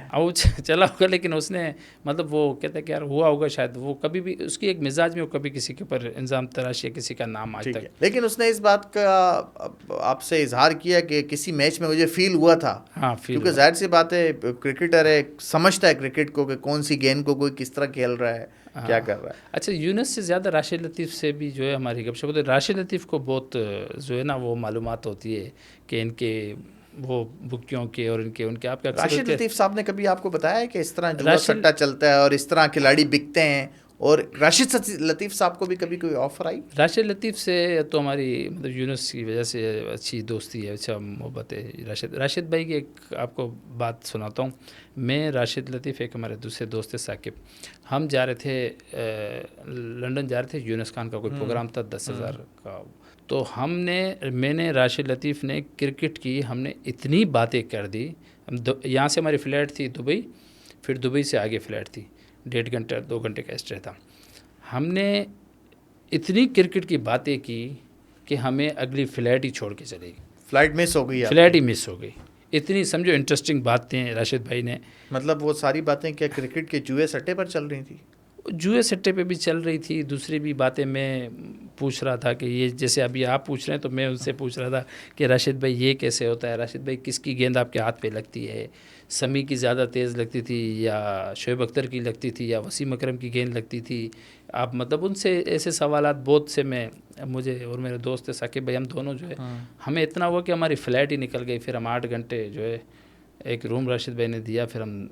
چلا ہوگا, لیکن اس نے مطلب وہ کہتا ہے کہ یار ہوا ہوگا شاید, وہ کبھی بھی اس کی ایک مزاج میں وہ کبھی کسی کے اوپر الزام تراشی ہے کسی کا نام آج تک. لیکن اس نے اس بات کا آپ سے اظہار کیا کہ کسی میچ میں مجھے فیل ہوا تھا. ہاں, کیونکہ ظاہر سی بات ہے کرکٹر ہے, سمجھتا ہے کرکٹ کو کہ کون سی گیند کو کوئی کس طرح کھیل رہا ہے, کیا کر رہا ہے. اچھا, یونس سے زیادہ راشد لطیف سے بھی جو ہے ہماری گپ شپ ہوتی ہے. راشد لطیف کو بہت جو ہے نا وہ معلومات ہوتی ہے کہ ان کے وہ بکیوں کے اور ان کے آپ کا. راشد لطیف صاحب نے کبھی آپ کو بتایا ہے کہ اس طرح جوا سٹا چلتا ہے اور اس طرح کھلاڑی بکتے ہیں, اور راشد لطیف صاحب کو بھی کبھی کوئی آفر آئی؟ راشد لطیف سے تو ہماری مطلب یونس کی وجہ سے اچھی دوستی ہے, اچھا محبت ہے. راشد بھائی کی ایک آپ کو بات سناتا ہوں. میں, راشد لطیف, ایک ہمارے دوسرے دوست ثاقب, ہم جا رہے تھے لنڈن جا رہے تھے. یونس خان کا کوئی پروگرام تھا 10,000 کا. تو میں نے راشد لطیف نے کرکٹ کی ہم نے اتنی باتیں کر دی. یہاں سے ہماری فلائٹ تھی دبئی, پھر دبئی سے آگے فلائٹ تھی, 1.5 گھنٹہ 2 گھنٹے کا اسٹے تھا. ہم نے اتنی کرکٹ کی باتیں کی کہ ہمیں اگلی فلائٹ ہی چھوڑ کے چلے گی. فلائٹ مس ہو گئی؟ فلائٹ ہی مس ہو گئی. اتنی سمجھو انٹرسٹنگ باتیں راشد بھائی نے. مطلب وہ ساری باتیں کیا کرکٹ کے جوئے سٹے پر چل رہی تھی؟ جوئے سٹے پہ بھی چل رہی تھی, دوسری بھی باتیں میں پوچھ رہا تھا کہ یہ جیسے ابھی آپ پوچھ رہے ہیں تو میں ان سے پوچھ رہا تھا کہ راشد بھائی یہ کیسے ہوتا ہے, راشد بھائی کس کی گیند آپ کے ہاتھ پہ لگتی ہے, سمی کی زیادہ تیز لگتی تھی یا شعیب اختر کی لگتی تھی یا وسیم اکرم کی گیند لگتی تھی. آپ مطلب ان سے ایسے سوالات بہت سے مجھے اور میرے دوست ثاقب بھائی, ہم دونوں جو ہے ہمیں اتنا ہوا کہ ہماری فلائٹ ہی نکل گئی. پھر ہم 8 گھنٹے جو ہے ایک روم راشد بھائی نے دیا, پھر ہم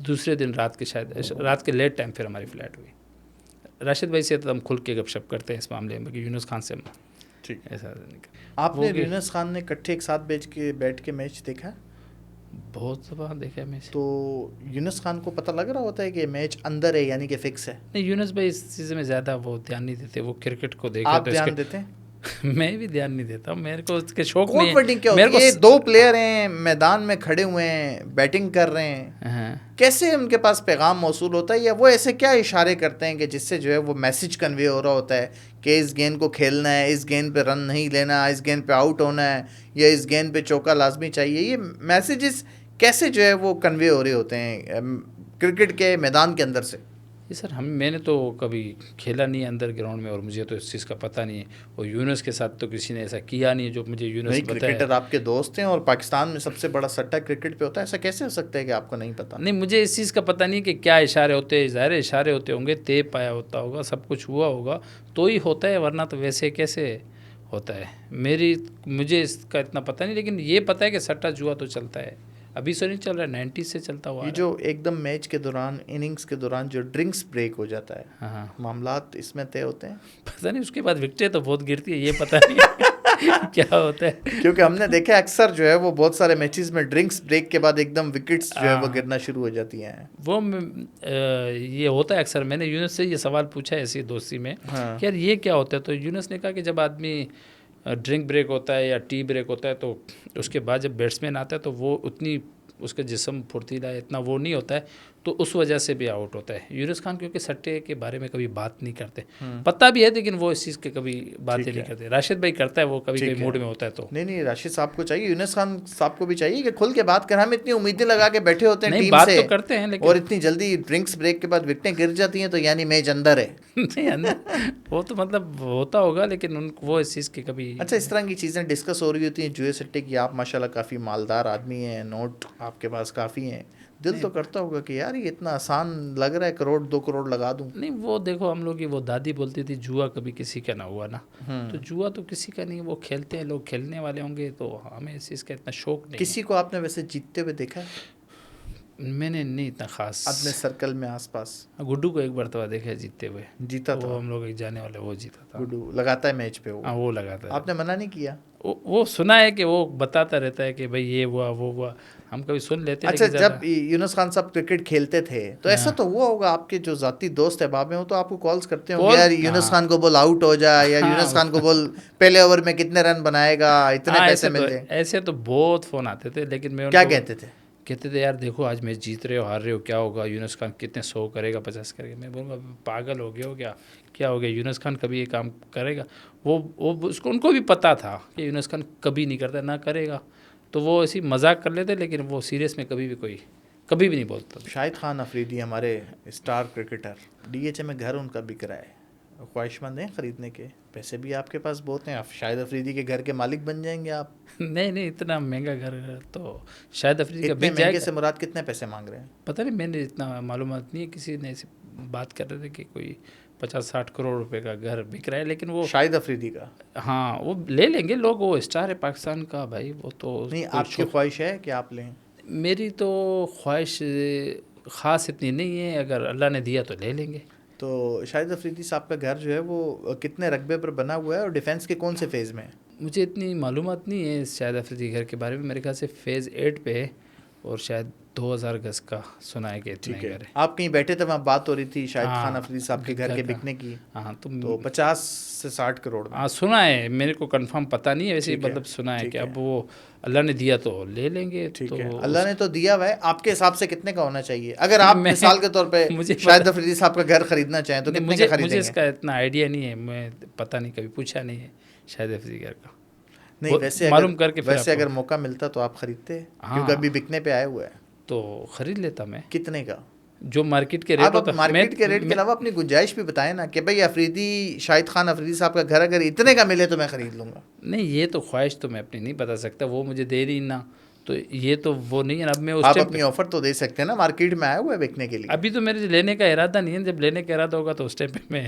دوسرے دن رات کے لیٹ ٹائم پھر ہماری فلائٹ ہوئی. راشد بھائی سے تو ہم کھل کے گپ شپ کرتے ہیں اس معاملے میں, کہ یونس خان سے ٹھیک ایسا. آپ نے یونس خان نے کٹھے ایک ساتھ بیٹھ کے میچ دیکھا؟ بہت دفعہ دیکھا میچ. تو یونس خان کو پتہ لگ رہا ہوتا ہے کہ میچ اندر ہے یعنی کہ فکس ہے؟ نہیں، یونس بھائی اس چیز میں زیادہ وہ دھیان نہیں دیتے، وہ کرکٹ کو دیکھتے. آپ دھیان دیتے ہیں؟ میں بھی دھیان نہیں دیتا ہوں، میرے کو اس کے شوق نہیں ہے. میرے کو یہ دو پلیئر ہیں میدان میں کھڑے ہوئے ہیں، بیٹنگ کر رہے ہیں، کیسے ان کے پاس پیغام موصول ہوتا ہے، یا وہ ایسے کیا اشارے کرتے ہیں کہ جس سے جو ہے وہ میسج کنوے ہو رہا ہوتا ہے کہ اس گیند کو کھیلنا ہے، اس گیند پہ رن نہیں لینا، اس گیند پہ آؤٹ ہونا ہے، یا اس گیند پہ چوکا لازمی چاہیے؟ یہ میسیجز کیسے جو ہے وہ کنوے ہو رہے ہوتے ہیں کرکٹ کے میدان کے اندر سے؟ جی سر، میں نے تو کبھی کھیلا نہیں ہے اندر گراؤنڈ میں، اور مجھے تو اس چیز کا پتہ نہیں ہے، اور یونس کے ساتھ تو کسی نے ایسا کیا نہیں ہے جو مجھے یونس نہیں. بتایا. کرکٹر آپ کے دوست ہیں اور پاکستان میں سب سے بڑا سٹہ کرکٹ پہ ہوتا ہے، ایسا کیسے ہو سکتا ہے کہ آپ کو نہیں پتا؟ نہیں، مجھے اس چیز کا پتہ نہیں کہ کیا اشارے ہوتے ہیں. ظاہر اشارے ہوتے ہوں گے، طے پایا ہوتا ہوگا، سب کچھ ہوا ہوگا تو ہی ہوتا ہے، ورنہ تو ویسے کیسے ہوتا ہے. مجھے اس کا اتنا پتہ نہیں، لیکن یہ پتہ ہے کہ سٹہ جوا تو چلتا ہے. ابھی سے نہیں چل رہا ہے، 90 سے چلتا ہوا. یہ جو ایک دم میچ کے دوران، اننگز کے دوران جو ڈرنکس بریک ہو جاتا ہے، ہاں، معاملات اس میں طے ہوتے ہیں؟ پتہ نہیں، اس کے بعد وکٹیں تو بہت گرتی ہے، یہ پتہ نہیں کیا ہوتا ہے. کیونکہ ہم نے دیکھا اکثر جو ہے وہ بہت سارے میچز میں ڈرنکس بریک کے بعد ایک دم وکٹس جو ہے وہ گرنا شروع ہو جاتی ہیں. وہ یہ ہوتا ہے اکثر. میں نے یونس سے یہ سوال پوچھا ہے ایسی دوستی میں کہ یار یہ کیا ہوتا ہے، تو یونس نے کہا کہ جب آدمی ڈرنک بریک ہوتا ہے یا ٹی بریک ہوتا ہے تو اس کے بعد جب بیٹسمین آتا ہے تو وہ اتنی اس کا جسم پھرتیلا ہے، اتنا وہ نہیں ہوتا ہے، تو اس وجہ سے بھی آؤٹ ہوتا ہے. یونس خان کیونکہ سٹے کے بارے میں کبھی بات نہیں کرتے، پتہ بھی ہے لیکن وہ اس چیز کے کبھی باتیں نہیں کرتے. راشد بھائی کرتا ہے، وہ کبھی کبھی موڈ میں ہوتا ہے تو. نہیں، راشد صاحب کو چاہیے، یونس خان صاحب کو بھی چاہیے کہ کھل کے بات کریں. ہم اتنی امیدیں لگا کے بیٹھے ہوتے ہیں ٹیم سے، بات تو کرتے ہیں لیکن، اور اتنی جلدی ڈرنکس بریک کے بعد وکٹیں گر جاتی ہیں تو یعنی میچ اندر ہے. وہ تو مطلب ہوتا ہوگا لیکن وہ اس چیز کے کبھی. اچھا، اس طرح کی چیزیں ڈسکس ہو رہی ہوتی ہیں جوئے سٹے کی. آپ ماشاءاللہ کافی مالدار آدمی ہیں، نوٹ آپ کے پاس کافی ہیں. دل تو کرتا ہوگا کہ یار یہ اتنا آسان لگ رہا ہے، 1-2 کروڑ لگا دوں. نہیں، وہ دیکھو ہم لوگ کی وہ دادی بولتی تھی جوا کبھی کسی کا نہ ہوا نا. تو جوا تو کسی کا نہیں، وہ کھیلتے ہیں لوگ، کھیلنے والے ہوں گے، تو ہمیں اس چیز کا اتنا شوق نہیں. کسی کو آپ نے ویسے جیتتے ہوئے دیکھا ہے؟ میں نے نہیں اتنا خاص. اپنے سرکل میں آس پاس گڈو کو ایک مرتبہ دیکھا جیتتے ہوئے. جیتا تھا؟ وہ ہم لوگ ایک جانے والے، وہ جیتا تھا. گڈو لگاتا ہے میچ پہ؟ ہاں، وہ لگاتا ہے. آپ نے منع نہیں کیا؟ وہ سنا ہے کہ وہ بتاتا رہتا ہے کہ بھائی یہ ہوا وہ ہوا، ہم کبھی سن لیتے ہیں. اچھا، جب یونس خان صاحب کرکٹ کھیلتے تھے تو ایسا تو ہوا ہوگا آپ کے جو ذاتی دوست احباب ہیں وہ تو آپ کو کالز کرتے ہوں گے، یار یونس خان کو بول آؤٹ ہو جا، یا یونس خان کو بول پہلے اوور میں کتنے رن بنائے گا، اتنے پیسے ملتے ہیں. ایسے تو بہت فون آتے تھے، لیکن میں کیا کہتے تھے یار دیکھو آج میچ جیت رہے ہو، ہار رہے ہو، کیا ہوگا، یونس خان کتنے 100 کرے گا، 50 کرے گا. میں بولوں گا پاگل ہو گیا ہو کیا ہو گیا، یونس خان کبھی یہ کام کرے گا؟ وہ ان کو بھی پتہ تھا کہ یونس خان کبھی نہیں کرتا، نہ کرے گا، تو وہ ایسی مذاق کر لیتے، لیکن وہ سیریس میں کبھی بھی نہیں بولتا. شاہد خان افریدی ہمارے star cricketer, D H A میں گھر ان کا بک رہا ہے، خواہش مند ہیں خریدنے کے، پیسے بھی آپ کے پاس بہت ہیں، آپ شاہد افریدی کے گھر کے مالک بن جائیں گے آپ. نہیں، اتنا مہنگا گھر تو شاہد افریدی کا بک جائے گا. سے مراد کتنے پیسے مانگ رہے ہیں پتہ نہیں، میں نے اتنا معلومات نہیں ہے. کسی نے ایسی بات کر رہے تھے کہ کوئی 50-60 کروڑ روپے کا گھر بک رہا ہے، لیکن وہ شاہد افریدی کا. ہاں، وہ لے لیں گے لوگ، وہ اسٹار ہے پاکستان کا بھائی. وہ تو نہیں، آپ کی خواہش ہے کہ آپ لیں؟ میری تو خواہش خاص اتنی نہیں ہے، اگر اللہ نے دیا تو لے لیں گے. تو شاہد افریدی صاحب کا گھر جو ہے وہ کتنے رقبے پر بنا ہوا ہے اور ڈیفینس کے کون سے فیز میں ہے؟ مجھے اتنی معلومات نہیں ہے شاہد افریدی گھر کے بارے میں. میرے خیال سے فیز 8 پہ ہے، اور شاید 2000 گز کا سنا ہے کہ اتنے گھر ہے. آپ کہیں بیٹھے تھے، وہاں بات ہو رہی تھی شاہد خان افریدی صاحب کے گھر کے بکنے کی. ہاں، تو 50 سے 60 کروڑ. ہاں، سنا ہے، میرے کو کنفرم پتہ نہیں ہے، ویسے مطلب سنا ہے کہ اب وہ اللہ نے دیا تو لے لیں گے. ٹھیک ہے، اللہ نے تو دیا ہوا ہے. آپ کے حساب سے کتنے کا ہونا چاہیے اگر آپ مثال کے طور پہ شاہد افریدی صاحب کا گھر خریدنا چاہیں تو کتنے کا خریدیں گے؟ مجھے اس کا اتنا آئیڈیا نہیں ہے، میں پتہ نہیں، کبھی پوچھا نہیں ہے شاہد افریدی گھر کا. نہیں، ویسے معلوم کر کے ویسے اگر موقع ملتا تو آپ خریدتے؟ کیونکہ ابھی بکنے پہ آئے ہوئے ہیں تو خرید لیتا میں. کتنے کا؟ جو مارکیٹ کے ریٹ ہوتا ہے. مارکیٹ کے ریٹ کے علاوہ اپنی گنجائش بھی بتائیں نا کہ بھائی افریدی، شاہد خان افریدی صاحب کا گھر اگر اتنے کا ملے تو میں خرید لوں گا. نہیں، یہ تو خواہش تو میں اپنی نہیں بتا سکتا، وہ مجھے دے رہی نہ، تو یہ تو وہ نہیں ہے. اب میں آپ اپنی آفر تو دے سکتے ہیں نا، مارکیٹ میں آیا ہوا ہے بیچنے کے لیے. ابھی تو میرے لینے کا ارادہ نہیں ہے، جب لینے کا ارادہ ہوگا تو اس ٹائم پہ میں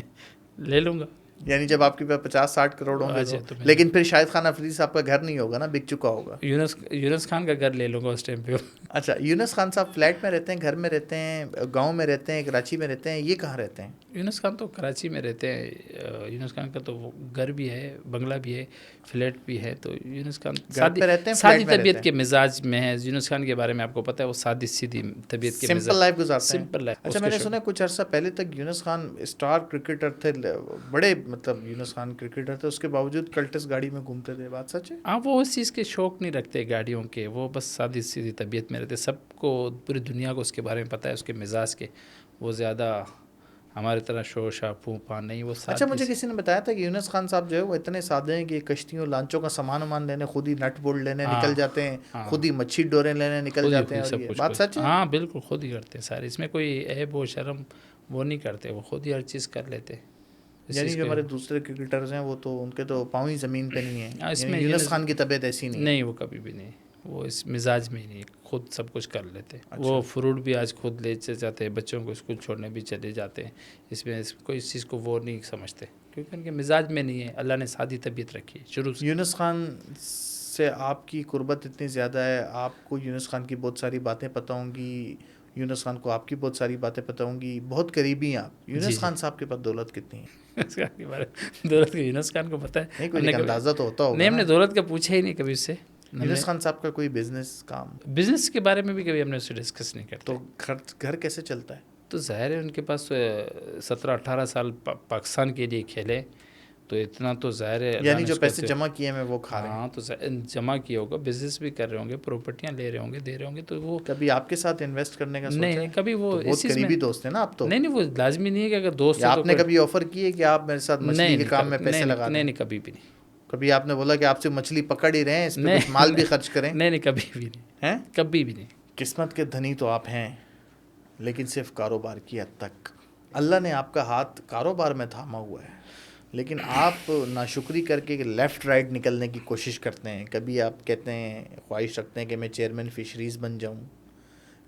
لے لوں گا. یعنی جب آپ کے پاس 50-60 کروڑ ہوں گے تو لیکن پھر شاہد خان افریدی صاحب کا گھر نہیں ہوگا نا, بک چکا ہوگا. یونس خان کا گھر لے لوں گا اس ٹائم پہ. اچھا, یونس خان صاحب فلیٹ میں رہتے ہیں, گھر میں رہتے ہیں, گاؤں میں رہتے ہیں, کراچی میں رہتے ہیں, یہ کہاں رہتے ہیں؟ یونس خان تو کراچی میں رہتے ہیں. یونس خان کا تو گھر بھی ہے, بنگلہ بھی ہے, فلیٹ بھی ہے. تو یونس خان سادی طبیعت کے مزاج میں ہے. یونس خان کے بارے میں آپ کو پتہ ہے, وہ سادی سیدھی طبیعت کے مزاج, سمپل لائف گزارتے ہیں. Simple life. اچھا, میں نے سنا کچھ عرصہ پہلے تک یونس خان اسٹار کرکٹر تھے, بڑے مطلب یونس خان کرکٹر تھے, اس کے باوجود کلٹس گاڑی میں گھومتے تھے, بات سچ ہے؟ ہاں, وہ اس چیز کے شوق نہیں رکھتے گاڑیوں کے, وہ بس سادی سیدھی طبیعت میں رہتے. سب کو, پوری دنیا کو اس کے بارے میں پتہ ہے, اس کے مزاج کے. وہ زیادہ ہمارے طرح شور شاپ پھون پھان نہیں. وہ اچھا, مجھے کسی نے بتایا تھا کہ یونس خان صاحب جو ہے وہ اتنے سادے ہیں کہ کشتیوں لانچوں کا سامان لینے خود ہی نٹ بولٹ لینے نکل جاتے ہیں, خود ہی مچھی ڈوریں لینے نکل جاتے ہیں. بات سچ ہے؟ ہاں بالکل, خود ہی کرتے ہیں سارے. اس میں کوئی عیب و شرم وہ نہیں کرتے, وہ خود ہی ہر چیز کر لیتے. یعنی جو ہمارے دوسرے کرکٹرز ہیں وہ تو ان کے تو پاؤں ہی زمین پہ نہیں ہیں. اس میں یونس خان کی طبیعت ایسی نہیں, وہ کبھی بھی نہیں, وہ اس مزاج میں ہی نہیں, خود سب کچھ کر لیتے. وہ فروٹ بھی آج خود لے جاتے ہیں, بچوں کو اسکول چھوڑنے بھی چلے جاتے ہیں. اس میں کوئی اس چیز کو وہ نہیں سمجھتے, کیونکہ ان کے مزاج میں نہیں ہے. اللہ نے سادی طبیعت رکھی ہے شروع سے. یونس خان سے آپ کی قربت اتنی زیادہ ہے, آپ کو یونس خان کی بہت ساری باتیں پتہ ہوں گی, یونس خان کو آپ کی بہت ساری باتیں پتہ ہوں گی, بہت قریبی ہیں آپ. یونس خان صاحب کے پاس دولت کتنی ہے؟ دولت یونس خان کو پتہ ہے, کوئی اندازہ تو ہوتا ہوگا. نہیں, ہم نے دولت کا پوچھا ہی نہیں کبھی اس سے. یونس خان صاحب کا کوئی بزنس کے بارے میں بھی کبھی ہم نے اس سے ڈسکس نہیں کرتے. تو گھر کیسے چلتا ہے؟ تو ظاہر ہے ان کے پاس 17-18 سال پاکستان کے لیے کھیلے, تو اتنا تو ظاہر ہے. یعنی جو پیسے جمع کیے ہیں وہ کھا رہے ہیں. ہاں, تو جمع کیے ہوگا, بزنس بھی کر رہے ہوں گے, پراپرٹیاں لے رہے ہوں گے, دے رہے ہوں گے. تو وہ کبھی آپ کے ساتھ انویسٹ کرنے کا سوچا؟ نہیں, کبھی. وہ بہت قریبی دوست ہیں نا آپ تو. نہیں, وہ لازمی نہیں ہے کہ اگر دوست آپ نے کبھی آفر کی ہے کہ آپ میرے ساتھ مچھلی کے کام میں پیسے لگا دیں؟ نہیں, کبھی بھی نہیں. کبھی آپ نے بولا کہ آپ سے مچھلی پکڑ ہی رہے ہیں, اس پہ کچھ مال بھی خرچ کریں؟ نہیں, کبھی بھی نہیں. ہیں, کبھی بھی نہیں. قسمت کے دھنی تو آپ ہیں, لیکن صرف کاروبار کی حد تک. اللہ نے آپ کا ہاتھ کاروبار میں تھاما ہوا ہے, لیکن آپ ناشکری کر کے لیفٹ رائٹ نکلنے کی کوشش کرتے ہیں. کبھی آپ کہتے ہیں, خواہش رکھتے ہیں کہ میں چیئرمین فشریز بن جاؤں,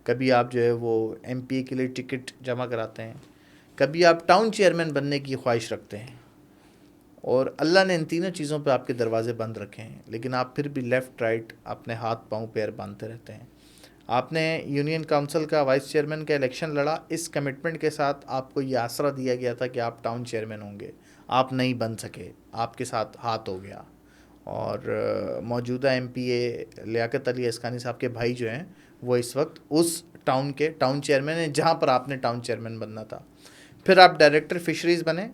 کبھی آپ جو ہے وہ ایم پی اے کے لیے ٹکٹ جمع کراتے ہیں, کبھی آپ ٹاؤن چیئرمین بننے کی خواہش رکھتے ہیں. اور اللہ نے ان تینوں چیزوں پہ آپ کے دروازے بند رکھے ہیں, لیکن آپ پھر بھی لیفٹ رائٹ اپنے ہاتھ پاؤں پیر باندھتے رہتے ہیں. آپ نے یونین کونسل کا وائس چیئرمین کا الیکشن لڑا, اس کمٹمنٹ کے ساتھ آپ کو یہ آسرا دیا گیا تھا کہ آپ ٹاؤن چیئرمین ہوں گے. آپ نہیں بن سکے, آپ کے ساتھ ہاتھ ہو گیا. اور موجودہ ایم پی اے لیاقت علی اسکانی صاحب کے بھائی جو ہیں وہ اس وقت اس ٹاؤن کے ٹاؤن چیئرمین ہیں جہاں پر آپ نے ٹاؤن چیئرمین بننا تھا. پھر آپ ڈائریکٹر فشریز بنے,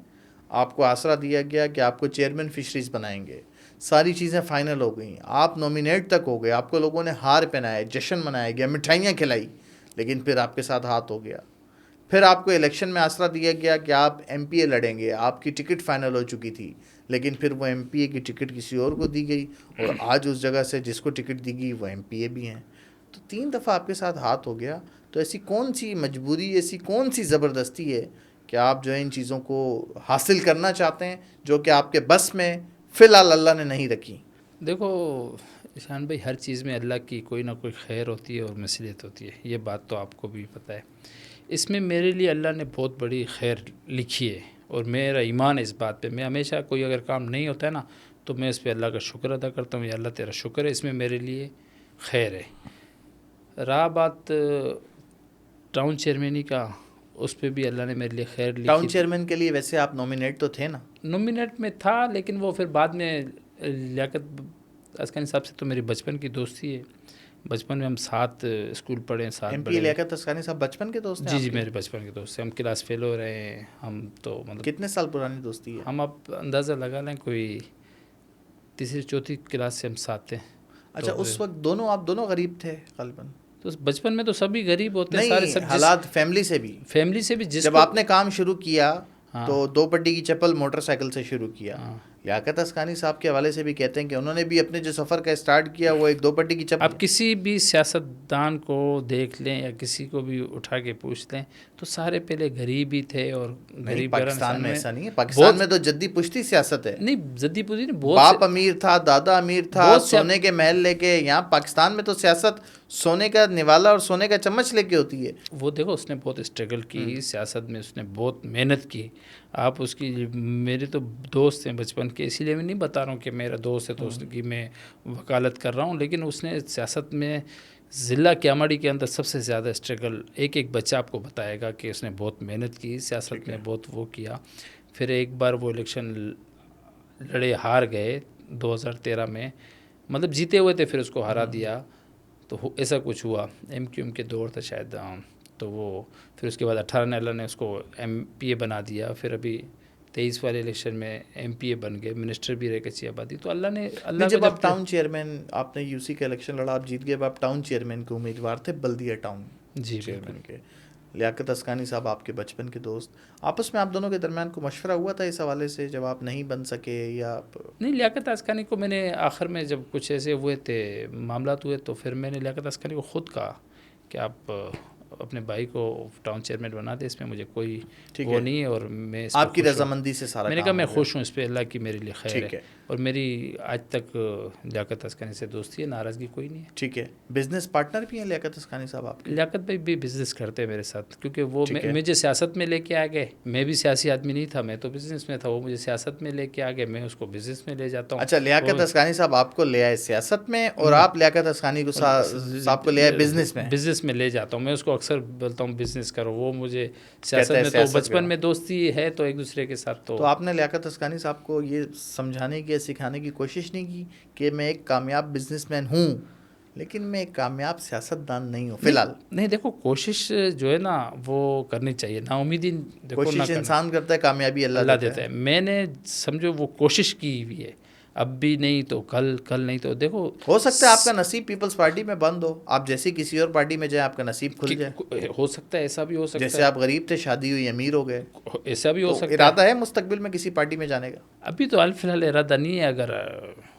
آپ کو آسرا دیا گیا کہ آپ کو چیئرمین فشریز بنائیں گے. ساری چیزیں فائنل ہو گئیں, آپ نومینیٹ تک ہو گئے, آپ کو لوگوں نے ہار پہنائے, جشن منایا گیا, مٹھائیاں کھلائی, لیکن پھر آپ کے ساتھ ہاتھ ہو گیا. پھر آپ کو الیکشن میں آسرا دیا گیا کہ آپ ایم پی اے لڑیں گے, آپ کی ٹکٹ فائنل ہو چکی تھی, لیکن پھر وہ ایم پی اے کی ٹکٹ کسی اور کو دی گئی, اور آج اس جگہ سے جس کو ٹکٹ دی گئی وہ ایم پی اے بھی ہیں. تو 3 دفعہ آپ کے ساتھ ہاتھ ہو گیا. تو ایسی کون سی مجبوری, ایسی کون سی زبردستی ہے کہ آپ جو ہے ان چیزوں کو حاصل کرنا چاہتے ہیں جو کہ آپ کے بس میں فی الحال اللہ نے نہیں رکھی؟ دیکھو ایشان بھائی, ہر چیز میں اللہ کی کوئی نہ کوئی خیر ہوتی ہے اور مصلحت ہوتی ہے, یہ بات تو آپ کو بھی پتہ ہے. اس میں میرے لیے اللہ نے بہت بڑی خیر لکھی ہے, اور میرا ایمان ہے اس بات پہ. میں ہمیشہ کوئی اگر کام نہیں ہوتا ہے نا تو میں اس پہ اللہ کا شکر ادا کرتا ہوں, یا اللہ تیرا شکر ہے, اس میں میرے لیے خیر ہے. رہا بات ٹاؤن چیئرمینی کا, اس پہ بھی اللہ نے میرے لیے خیر لکھی. ٹاؤن چیئرمین کے لیے ویسے آپ نومینیٹ تو تھے نا؟ نومینیٹ میں تھا, لیکن وہ پھر بعد میں لیاقت اسکانی صاحب سے تو میری بچپن کی دوستی ہے. بچپن میں ہم ساتھ اسکول پڑھے, ساتھ ایم پی لیاقت اسکانی صاحب بچپن کے دوست ہیں؟ جی, میرے بچپن کے دوست ہیں. ہم کلاس فیلو رہے ہیں. ہم تو مطلب کتنے سال پرانی دوستی ہے؟ ہم اب اندازہ لگا لیں کوئی 3-4 کلاس سے ہم ساتھ تھے. اچھا, اس وقت آپ دونوں غریب تھے غالباً؟ تو بچپن میں تو سبھی غریب ہوتے ہیں, سارے سب حالات فیملی سے بھی جس جب آپ نے کام شروع کیا تو 2 پٹی کی چپل موٹر سائیکل سے شروع کیا. لیاقت اسکانی صاحب کے حوالے سے بھی کہتے ہیں کہ انہوں نے بھی اپنے جو سفر کا اسٹارٹ کیا وہ ایک 2 پٹی کی چپل. اب کسی بھی سیاستدان کو دیکھ لیں یا کسی کو بھی اٹھا کے پوچھ لیں تو سارے پہلے غریب ہی تھے. اور غریب پاکستان میں ایسا نہیں ہے, پاکستان میں تو جدی پشتی سیاست ہے. نہیں, جدی پشتی نہیں, باپ امیر تھا, دادا امیر تھا, سونے کے محل لے کے. یہاں پاکستان میں تو سیاست سونے کا نوالا اور سونے کا چمچ لے کے ہوتی ہے. وہ دیکھو اس نے بہت اسٹرگل کی سیاست میں، اس نے بہت محنت کی. آپ اس کی، میرے تو دوست ہیں بچپن کے، اسی لیے میں نہیں بتا رہا ہوں کہ میرا دوست ہے تو اس کی میں وکالت کر رہا ہوں، لیکن اس نے سیاست میں ضلع کیاماڑی کے اندر سب سے زیادہ اسٹرگل ایک بچہ آپ کو بتائے گا کہ اس نے بہت محنت کی سیاست میں، بہت وہ کیا. پھر ایک بار وہ الیکشن لڑے، ہار گئے 2013 میں، مطلب جیتے ہوئے تھے، پھر اس کو ہرا دیا. تو ایسا کچھ ہوا، ایم کیو ایم کے دور تھا شاید. تو وہ پھر اس کے بعد 18 میں اللہ نے اس کو ایم پی اے بنا دیا. پھر ابھی 23 والے الیکشن میں ایم پی اے بن گئے، منسٹر بھی رہے کچی آبادی. تو اللہ نے جب آپ ٹاؤن چیئرمین، آپ نے یو سی کا الیکشن لڑا، آپ جیت گئے، اب آپ ٹاؤن چیئرمین کے امیدوار تھے، بلدیہ ٹاؤن چیئرمین کے. لیاقت اسکانی صاحب آپ کے بچپن کے دوست، آپس میں آپ دونوں کے درمیان کو مشورہ ہوا تھا اس حوالے سے جب آپ نہیں بن سکے یا؟ نہیں، لیاقت اسکانی کو میں نے آخر میں جب کچھ ایسے ہوئے تھے معاملات ہوئے تو پھر میں نے لیاقت اسکانی کو خود کہا کہ آپ اپنے بھائی کو ٹاؤن چیئرمین بنا دے، اس میں مجھے کوئی وہ نہیں ہے، اور میں آپ کی رضامندی سے سارا. میں نے کہا میں خوش ہوں اس پہ، اللہ کی میرے لیے خیر ہے. اور میری آج تک لیاقت اسکانی سے دوستی ہے، ناراضگی کوئی نہیں ہے. ٹھیک ہے. بزنس پارٹنر بھی ہیں لیاقت اسکانی صاحب آپ کے؟ لیاقت بھائی بھی بزنس کرتے ہیں میرے ساتھ، کیونکہ وہ مجھے سیاست میں لے کے آ گئے. میں بھی سیاسی آدمی نہیں تھا، میں تو بزنس میں تھا. وہ مجھے سیاست میں لے کے آ گئے، میں اس کو بزنس میں لے جاتا ہوں. اچھا، لیاقت اسکانی صاحب آپ کو لے آئے سیاست میں اور آپ لیاقت اسکانی کو صاحب کو لے آئے بزنس میں؟ بزنس میں لے جاتا ہوں. میں اس کو اکثر بولتا ہوں بزنس کرو، وہ مجھے سیاست میں. تو بچپن میں دوستی ہے تو ایک دوسرے کے ساتھ. تو آپ نے لیاقت اسکانی صاحب کو یہ سمجھانے کی، سکھانے کی کوشش نہیں کی کہ میں ایک کامیاب بزنس مین ہوں لیکن میں ایک کامیاب سیاست دان نہیں ہوں فی الحال؟ نہیں، دیکھو کوشش جو ہے نا وہ کرنی چاہیے. نا امیدی کوشش انسان کرتا ہے، کامیابی اللہ دیتا ہے. میں نے سمجھو وہ کوشش کی ہوئی ہے، اب بھی نہیں تو کل نہیں تو دیکھو. ہو سکتا ہے آپ کا نصیب پیپلز پارٹی میں بند ہو، آپ جیسی کسی اور پارٹی میں جائیں آپ کا نصیب کھل جائے. ہو سکتا ہے، ایسا بھی ہو سکتا ہے. جیسے آپ غریب تھے، شادی ہوئی، امیر ہو گئے، ایسا بھی ہو سکتا ہے. ارادہ ہے مستقبل میں کسی پارٹی میں جانے کا؟ ابھی تو فی الحال ارادہ نہیں ہے. اگر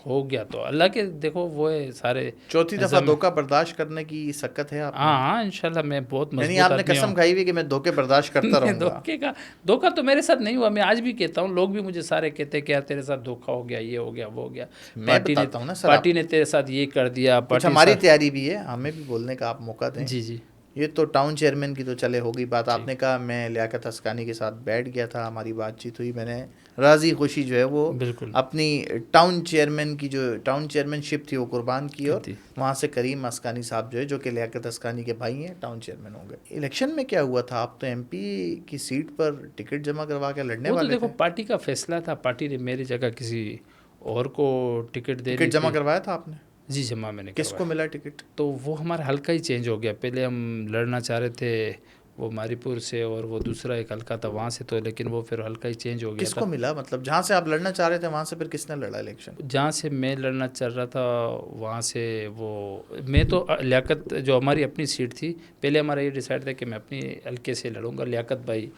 ہو گیا تو اللہ کے دیکھو وہ سارے. چوتھی دفعہ دھوکہ برداشت کرنے کی سکت ہے آپ؟ ہاں انشاءاللہ میں بہت مضبوط. یعنی آپ نے قسم کھائی ہوئی کہ میں دھوکے برداشت کرتا رہوں گا؟ دھوکہ تو میرے ساتھ نہیں ہوا. میں آج بھی کہتا ہوں، لوگ بھی مجھے سارے کہتے ہیں کہ یار تیرے ساتھ دھوکہ ہو گیا، یہ ہو گیا، وہ ہو گیا، پارٹی نے تیرے ساتھ یہ کر دیا. ہماری تیاری بھی ہے، ہمیں بھی بولنے کا آپ موقع دیں. جی. یہ تو ٹاؤن چیئرمین کی تو چلے ہو گئی بات. آپ نے کہا میں لیاقت اسکانی کے ساتھ بیٹھ گیا تھا، ہماری بات چیت ہوئی، میں نے راضی خوشی جو ہے وہ بالکل اپنی ٹاؤن چیئرمین کی جو ٹاؤن چیئرمین شپ تھی وہ قربان کی، اور وہاں سے کریم اسکانی صاحب جو ہے، جو کہ لیاقت اسکانی کے بھائی ہیں، ٹاؤن چیئرمین ہو گئے. الیکشن میں کیا ہوا تھا؟ آپ تو ایم پی کی سیٹ پر ٹکٹ جمع کروا کے لڑنے والے تھے. دیکھو پارٹی کا فیصلہ تھا، پارٹی نے میری جگہ کسی اور کو ٹکٹ دے. ٹکٹ جمع کروایا تھا آپ نے؟ جی جمع میں نے. کس کو ملا ٹکٹ؟ تو وہ ہمارا حلقہ ہی چینج ہو گیا. پہلے ہم لڑنا چاہ رہے تھے وہ ماری پور سے، اور وہ دوسرا ایک حلقہ تھا وہاں سے، تو لیکن وہ پھر حلقہ ہی چینج ہو گیا. کس کو ملا؟ مطلب جہاں سے آپ لڑنا چاہ رہے تھے وہاں سے پھر کس نے لڑا الیکشن؟ جہاں سے میں لڑنا چاہ رہا تھا وہاں سے وہ میں تو لیاقت جو ہماری اپنی سیٹ تھی، پہلے ہمارا یہ ڈیسائیڈ تھا کہ میں اپنی حلقے سے لڑوں گا. لیاقت بھائی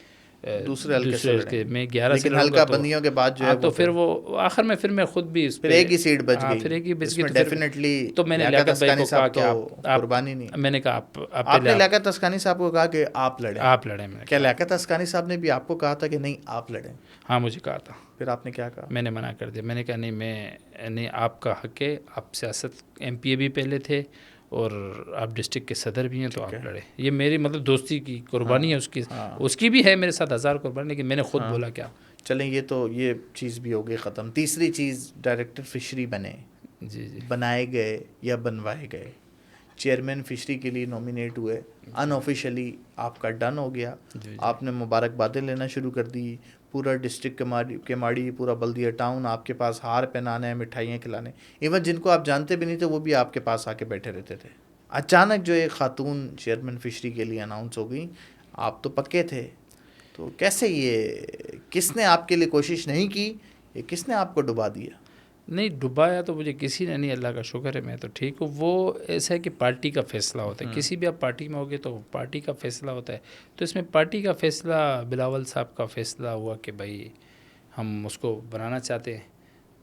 دوسرے حلقے میں 11 سے حلقہ بندیوں کے بعد جو ہے تو پھر وہ آخر میں پھر میں خود بھی پھر ایک ہی سیٹ بچ گئی. پھر ایک ہی بچ گئی. ڈیفینیٹلی تو میں نے لیاقت بھائی کو کہا کہ قربانی نہیں. میں نے کہا آپ نے لیاقت اسکانی صاحب کو کہا کہ آپ لڑیں. کیا لیاقت اسکانی صاحب نے بھی آپ کو کہا تھا کہ نہیں آپ لڑیں؟ ہاں مجھے کہا تھا. پھر آپ نے کیا کہا؟ میں نے منع کر دیا. میں نے کہا نہیں آپ کا حق ہے، آپ سیاست ایم پی اے بھی پہلے تھے اور آپ ڈسٹرکٹ کے صدر بھی ہیں، تو آپ لڑے. یہ میری مطلب دوستی کی قربانی ہے، اس کی بھی ہے میرے ساتھ 1000 قربانی، لیکن میں نے خود بولا کیا. چلیں یہ تو یہ چیز بھی ہو گئی ختم. تیسری چیز، ڈائریکٹر فشری بنے. جی بنائے گئے یا بنوائے گئے، چیئرمین فشری کے لیے نومینیٹ ہوئے، ان آفیشلی آپ کا ڈن ہو گیا. آپ نے مبارکبادیں لینا شروع کر دی. پورا ڈسٹرکٹ کیماڑی، پورا بلدیہ ٹاؤن آپ کے پاس ہار پہنانے، مٹھائیاں کھلانے. ایون جن کو آپ جانتے بھی نہیں تھے وہ بھی آپ کے پاس آ کے بیٹھے رہتے تھے. اچانک جو ایک خاتون چیئرمین فشری کے لیے اناؤنس ہو گئی، آپ تو پکے تھے، تو کیسے یہ کس نے آپ کے لیے کوشش نہیں کی؟ یہ کس نے آپ کو ڈبا دیا؟ نہیں ڈبایا تو مجھے کسی نے نہیں، اللہ کا شکر ہے میں تو ٹھیک ہوں. وہ ایسا ہے کہ پارٹی کا فیصلہ ہوتا ہے. کسی بھی آپ پارٹی میں ہوگے تو پارٹی کا فیصلہ ہوتا ہے. تو اس میں پارٹی کا فیصلہ، بلاول صاحب کا فیصلہ ہوا کہ بھائی ہم اس کو بنانا چاہتے ہیں،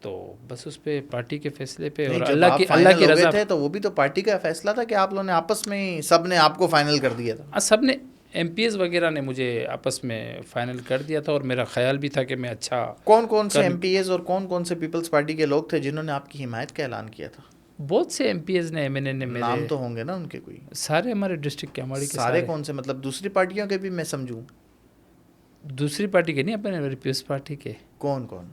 تو بس اس پہ پارٹی کے فیصلے پہ، اور اللہ کی رضا تھے. تو وہ بھی تو پارٹی کا فیصلہ تھا کہ آپ لوگوں نے آپس میں سب نے آپ کو فائنل کر دیا تھا؟ سب نے، ایم پی ایس وغیرہ نے مجھے آپس میں فائنل کر دیا تھا، اور میرا خیال بھی تھا کہ میں اچھا. کون کون سے ایم پی ایس اور کون کون سے پیپلز پارٹی کے لوگ تھے جنہوں نے آپ کی حمایت کا اعلان کیا تھا؟ بہت سے MPs نے MNA نے میرے نام تو ہوں گے نا ان کے کوئی؟ سارے ہمارے ڈسٹرکٹ کیماڑی کے سارے کون سے مطلب دوسری پارٹیوں کے بھی میں سمجھوں؟ دوسری پارٹی کے نہیں، اپنے پیپلز پارٹی کے. کون کون؟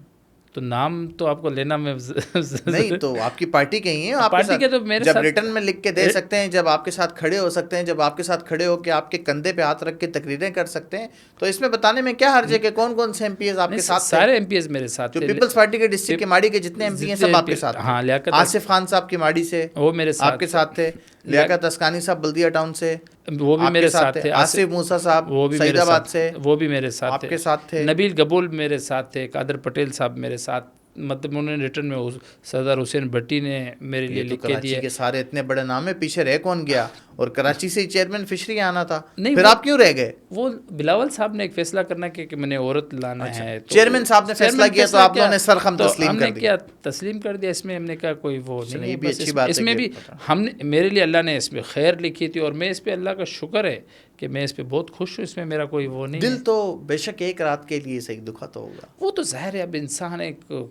تو نام تو آپ کو لینا میں نہیں، تو آپ کی پارٹی کے ہی ہیں آپ پارٹی کے، تو میرے جب ریٹرن میں لکھ کے دے سکتے ہیں، جب آپ کے ساتھ کھڑے ہو سکتے ہیں، جب آپ کے ساتھ کھڑے ہو کے آپ کے کندھے پہ ہاتھ رکھ کے تقریریں کر سکتے ہیں، تو اس میں بتانے میں کیا حرج ہے کہ کون کون سے MPs آپ کے ساتھ؟ سارے MPs میرے ساتھ جو پیپلز پارٹی کے ڈسٹرکٹ کیماڑی کے جتنے MP ہیں سب آپ کے ساتھ. ہاں، لیاقت آصف خان صاحب کیماڑی سے وہ میرے ساتھ آپ کے ساتھ تھے. لیاقت اسکانی صاحب بلدیہ ٹاؤن سے وہ بھی میرے ساتھ تھے. آصف موسیٰ صاحب وہ بھی سعید آباد سے وہ بھی میرے ساتھ آپ کے ساتھ تھے. نبیل قبول میرے ساتھ تھے. قادر پٹیل صاحب میرے ساتھ، مطلب انہوں نے ریٹرن میں سردار حسین بھٹی نے میرے لیے لکھ کے دیا. کے سارے اتنے بڑے نام ہے، پیچھے رہ کون گیا؟ اور کراچی سے چیئرمین فشری آنا تھا، پھر آپ کیوں رہ گئے؟ وہ بلاول صاحب نے ایک فیصلہ کرنا کہ میں نے عورت لانا ہے. چیئرمین صاحب نے فیصلہ کیا تو آپ لوگوں نے سرخم تسلیم کر دیا. کیا تسلیم کر دیا. اس میں ہم نے کہا کوئی وہ نہیں. یہ بھی اچھی بات ہے. اس میں بھی ہم نے، میرے لیے اللہ نے اس میں خیر لکھی تھی، اور میں اس پہ اللہ کا شکر ہے کہ میں اس پہ بہت خوش ہوں. اس میں میرا کوئی وہ نہیں. دل تو بے شک ایک رات کے لیے صحیح دکھا تو ہوگا. وہ تو ظاہر ہے. اب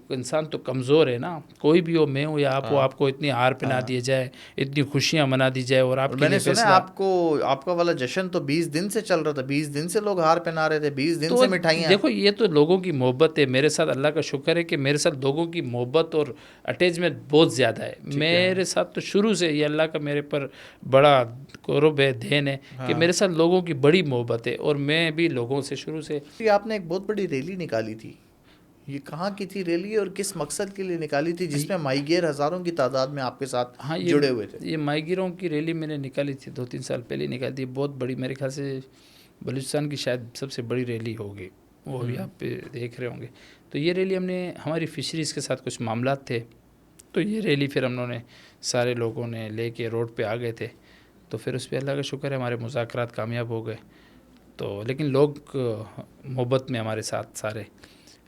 انسان تو کمزور ہے نا، کوئی بھی ہو، میں ہوں یا آپ ہو، آپ کو اتنی ہار پہنا دی جائے، اتنی خوشیاں منا دی جائے، اور آپ میں نے سنا آپ کا والا جشن تو 20 دن سے چل رہا تھا. 20 دن سے لوگ ہار پہنا رہے تھے، 20 دن سے مٹھائیاں. دیکھو یہ تو لوگوں کی محبت ہے. میرے ساتھ اللہ کا شکر ہے کہ میرے ساتھ لوگوں کی محبت اور اٹیچمنٹ بہت زیادہ ہے. میرے ساتھ تو شروع سے یہ اللہ کا میرے پر بڑا قرب ہے، دین ہے کہ میرے ساتھ لوگوں کی بڑی محبت ہے، اور میں بھی لوگوں سے شروع سے. آپ نے ایک بہت بڑی ریلی نکالی تھی، یہ کہاں کی تھی ریلی اور کس مقصد کے لیے نکالی تھی، جس میں ماہی گیر ہزاروں کی تعداد میں آپ کے ساتھ جڑے ہوئے تھے؟ یہ ماہی گیروں کی ریلی میں نے نکالی تھی 2-3 سال پہلے نکالی تھی. بہت بڑی، میرے خیال سے بلوچستان کی شاید سب سے بڑی ریلی ہوگی، وہ بھی آپ پہ دیکھ رہے ہوں گے. تو یہ ریلی ہم نے، ہماری فشریز کے ساتھ کچھ معاملات تھے، تو یہ ریلی پھر ہم نے سارے لوگوں نے لے کے روڈ پہ آ گئے تھے. تو پھر اس پہ اللہ کا شکر ہے ہمارے مذاکرات کامیاب ہو گئے. تو لیکن لوگ محبت میں ہمارے ساتھ سارے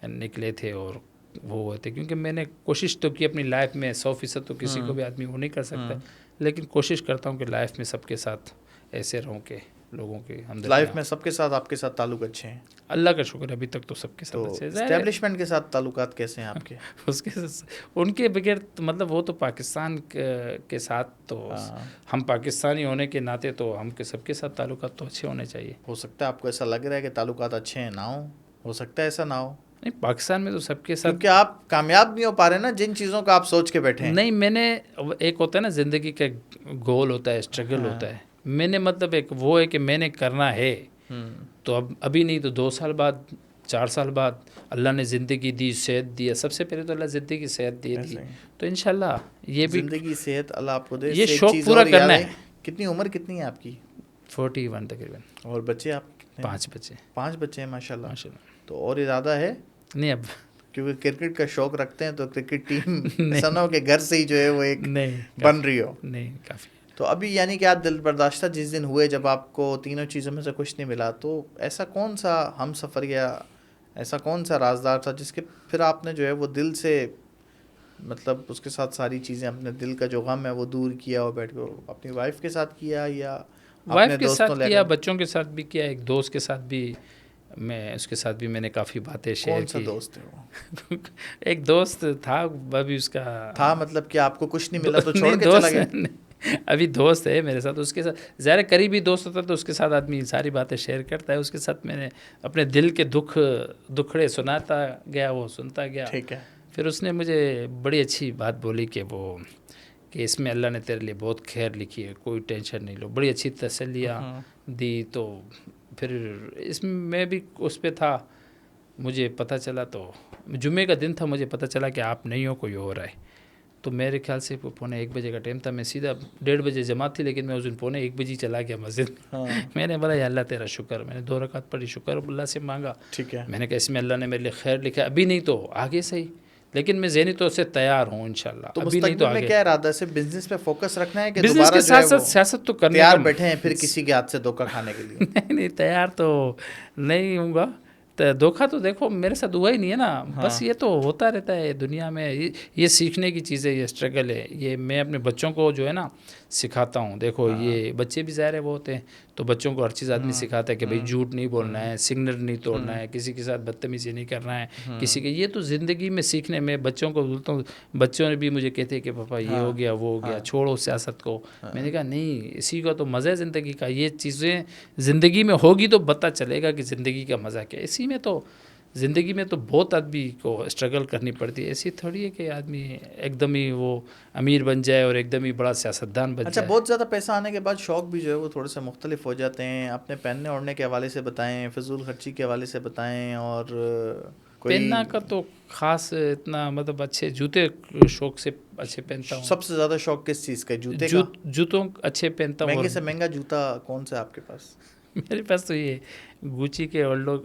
نکلے تھے اور وہ ہوئے تھے، کیونکہ میں نے کوشش تو کی اپنی لائف میں 100% تو کسی کو بھی آدمی وہ نہیں کر سکتا، لیکن کوشش کرتا ہوں کہ لائف میں سب کے ساتھ ایسے رہوں کہ لوگوں کے لائف میں سب کے ساتھ آپ کے ساتھ تعلق اچھے ہیں. اللہ کا شکر ہے ابھی تک تو سب کے ساتھ اچھے ہیں. اسٹیبلشمنٹ کے ساتھ تعلقات کیسے ہیں آپ کے؟ ان کے بغیر مطلب وہ تو پاکستان کے ساتھ، تو ہم پاکستانی ہونے کے ناطے تو ہم کے سب کے ساتھ تعلقات تو اچھے ہونے چاہیے. ہو سکتا ہے آپ کو ایسا لگ رہا ہے کہ تعلقات اچھے ہیں، نہ ہو سکتا ہے ایسا نہ ہو. نہیں، پاکستان میں تو سب کے ساتھ، کیونکہ آپ کامیاب نہیں ہو پا رہے نا جن چیزوں کا آپ سوچ کے بیٹھے ہیں. نہیں، میں نے ایک ہوتا ہے نا زندگی کا گول ہوتا ہے، اسٹرگل ہوتا ہے. میں نے مطلب ایک وہ ہے کہ میں نے کرنا ہے، تو ابھی نہیں تو 2 سال بعد، 4 سال بعد اللہ نے زندگی دی، صحت دی. سب سے پہلے تو اللہ زندگی صحت دی، تو انشاءاللہ یہ بھی زندگی صحت اللہ آپ کو دے. یہ شوق پورا کرنا ہے. کتنی عمر کتنی ہے آپ کی؟ 41 تقریباً. اور بچے آپ؟ 5 بچے. 5 بچے ہیں، ماشاء اللہ. تو اور ارادہ ہے؟ نہیں، اب کیونکہ کرکٹ کا شوق رکھتے ہیں تو کرکٹ ٹیم ایسا نہ ہو کہ گھر سے ہی جو ہے وہ ایک بن رہی ہو. نہیں، کافی. تو ابھی یعنی کہ آپ دل برداشتہ جس دن ہوئے جب آپ کو تینوں چیزوں میں سے کچھ نہیں ملا، تو ایسا کون سا ہم سفر یا ایسا کون سا رازدار تھا جس کے پھر آپ نے جو ہے وہ دل سے مطلب اس کے ساتھ ساری چیزیں، اپنے دل کا جو غم ہے وہ دور کیا اور بیٹھ کے اپنی وائف کے ساتھ کیا یا وائف کے ساتھ کیا، بچوں کے ساتھ بھی کیا، ایک دوست کے ساتھ بھی، میں اس کے ساتھ بھی میں نے کافی باتیں شیئر کی. کون سا دوست ہے وہ؟ ایک دوست تھا، ابھی اس کا تھا مطلب کہ آپ کو کچھ نہیں ملا تو چھوڑ کے چلا گیا؟ ابھی دوست ہے میرے ساتھ. اس کے ساتھ ظاہر قریبی دوست ہوتا ہے تو اس کے ساتھ آدمی ساری باتیں شیئر کرتا ہے. اس کے ساتھ میں نے اپنے دل کے دکھڑے سناتا گیا، وہ سنتا گیا. ٹھیک ہے. پھر اس نے مجھے بڑی اچھی بات بولی کہ اس میں اللہ نے تیرے لیے بہت خیر لکھی ہے، کوئی ٹینشن نہیں لو. بڑی اچھی تسلیاں دی. تو پھر اس میں بھی اس پہ تھا، مجھے پتہ چلا، تو جمعے کا دن تھا، مجھے پتہ چلا کہ آپ نہیں ہو، کوئی اور آئے. تو میرے خیال سے 1:45 بجے کا ٹائم تھا. میں سیدھا 1:30 بجے جماعت تھی، لیکن میں اس دن 1:45 بجے چلا گیا مسجد. میں نے بولا یا اللہ تیرا شکر. میں نے 2 رکعت پڑھی، شکر اللہ سے مانگا. ٹھیک ہے. میں نے کہا اس میں اللہ نے میرے لیے خیر لکھا، ابھی نہیں تو آگے صحیح، لیکن میں ذہنی طور سے تیار ہوں انشاءاللہ. تو مستقبل میں کیا ارادہ ہے؟ صرف بزنس پہ فوکس رکھنا ہے کہ بزنس کے ساتھ ساتھ سیاست تو کرنے تیار بیٹھے ہیں پھر کسی کے ہاتھ سے دھوکہ کھانے کے لیے؟ نہیں، تیار تو نہیں ہوں گا. دھوکہ تو دیکھو میرے ساتھ ہوا ہی نہیں ہے نا. بس یہ تو ہوتا رہتا ہے دنیا میں، یہ سیکھنے کی چیز ہے، یہ اسٹرگل ہے. یہ میں اپنے بچوں کو جو ہے نا سکھاتا ہوں. دیکھو یہ بچے بھی ظاہر ہے وہ ہوتے ہیں، تو بچوں کو ہر چیز آدمی سکھاتا ہے کہ بھائی جھوٹ نہیں بولنا ہے, سگنل نہیں توڑنا ہے, کسی کے ساتھ بدتمیزی نہیں کرنا ہے, کسی کے, یہ تو زندگی میں سیکھنے میں بچوں کو بولتا ہوں. بچوں نے بھی مجھے کہتے ہیں کہ پاپا یہ ہو گیا وہ ہو گیا, چھوڑو سیاست کو. میں نے کہا نہیں, اسی کا تو مزہ ہے زندگی کا. یہ چیزیں زندگی میں ہوگی تو پتہ چلے گا کہ زندگی کا مزہ کیا ہے. اسی میں تو زندگی میں تو بہت آدمی کو اسٹرگل کرنی پڑتی ہے. ایسی تھوڑی ہے کہ آدمی ایک دم ہی وہ امیر بن جائے اور ایک دم ہی بڑا سیاستدان بن جائے. اچھا, بہت زیادہ پیسہ آنے کے بعد شوق بھی جو ہے وہ تھوڑے سے مختلف ہو جاتے ہیں. اپنے پہننے اوڑھنے کے حوالے سے بتائیں, فضول خرچی کے حوالے سے بتائیں, اور پہننا کا تو خاص اتنا, مطلب اچھے جوتے شوق سے اچھے پہنتا ہوں. سب سے زیادہ شوق کس چیز کا؟ جوتے کا؟ جوتوں اچھے پہنتا ہوں. مہنگے سے مہنگا جوتا کون سا آپ کے پاس؟ میرے پاس تو یہ گوچی کے اولڈو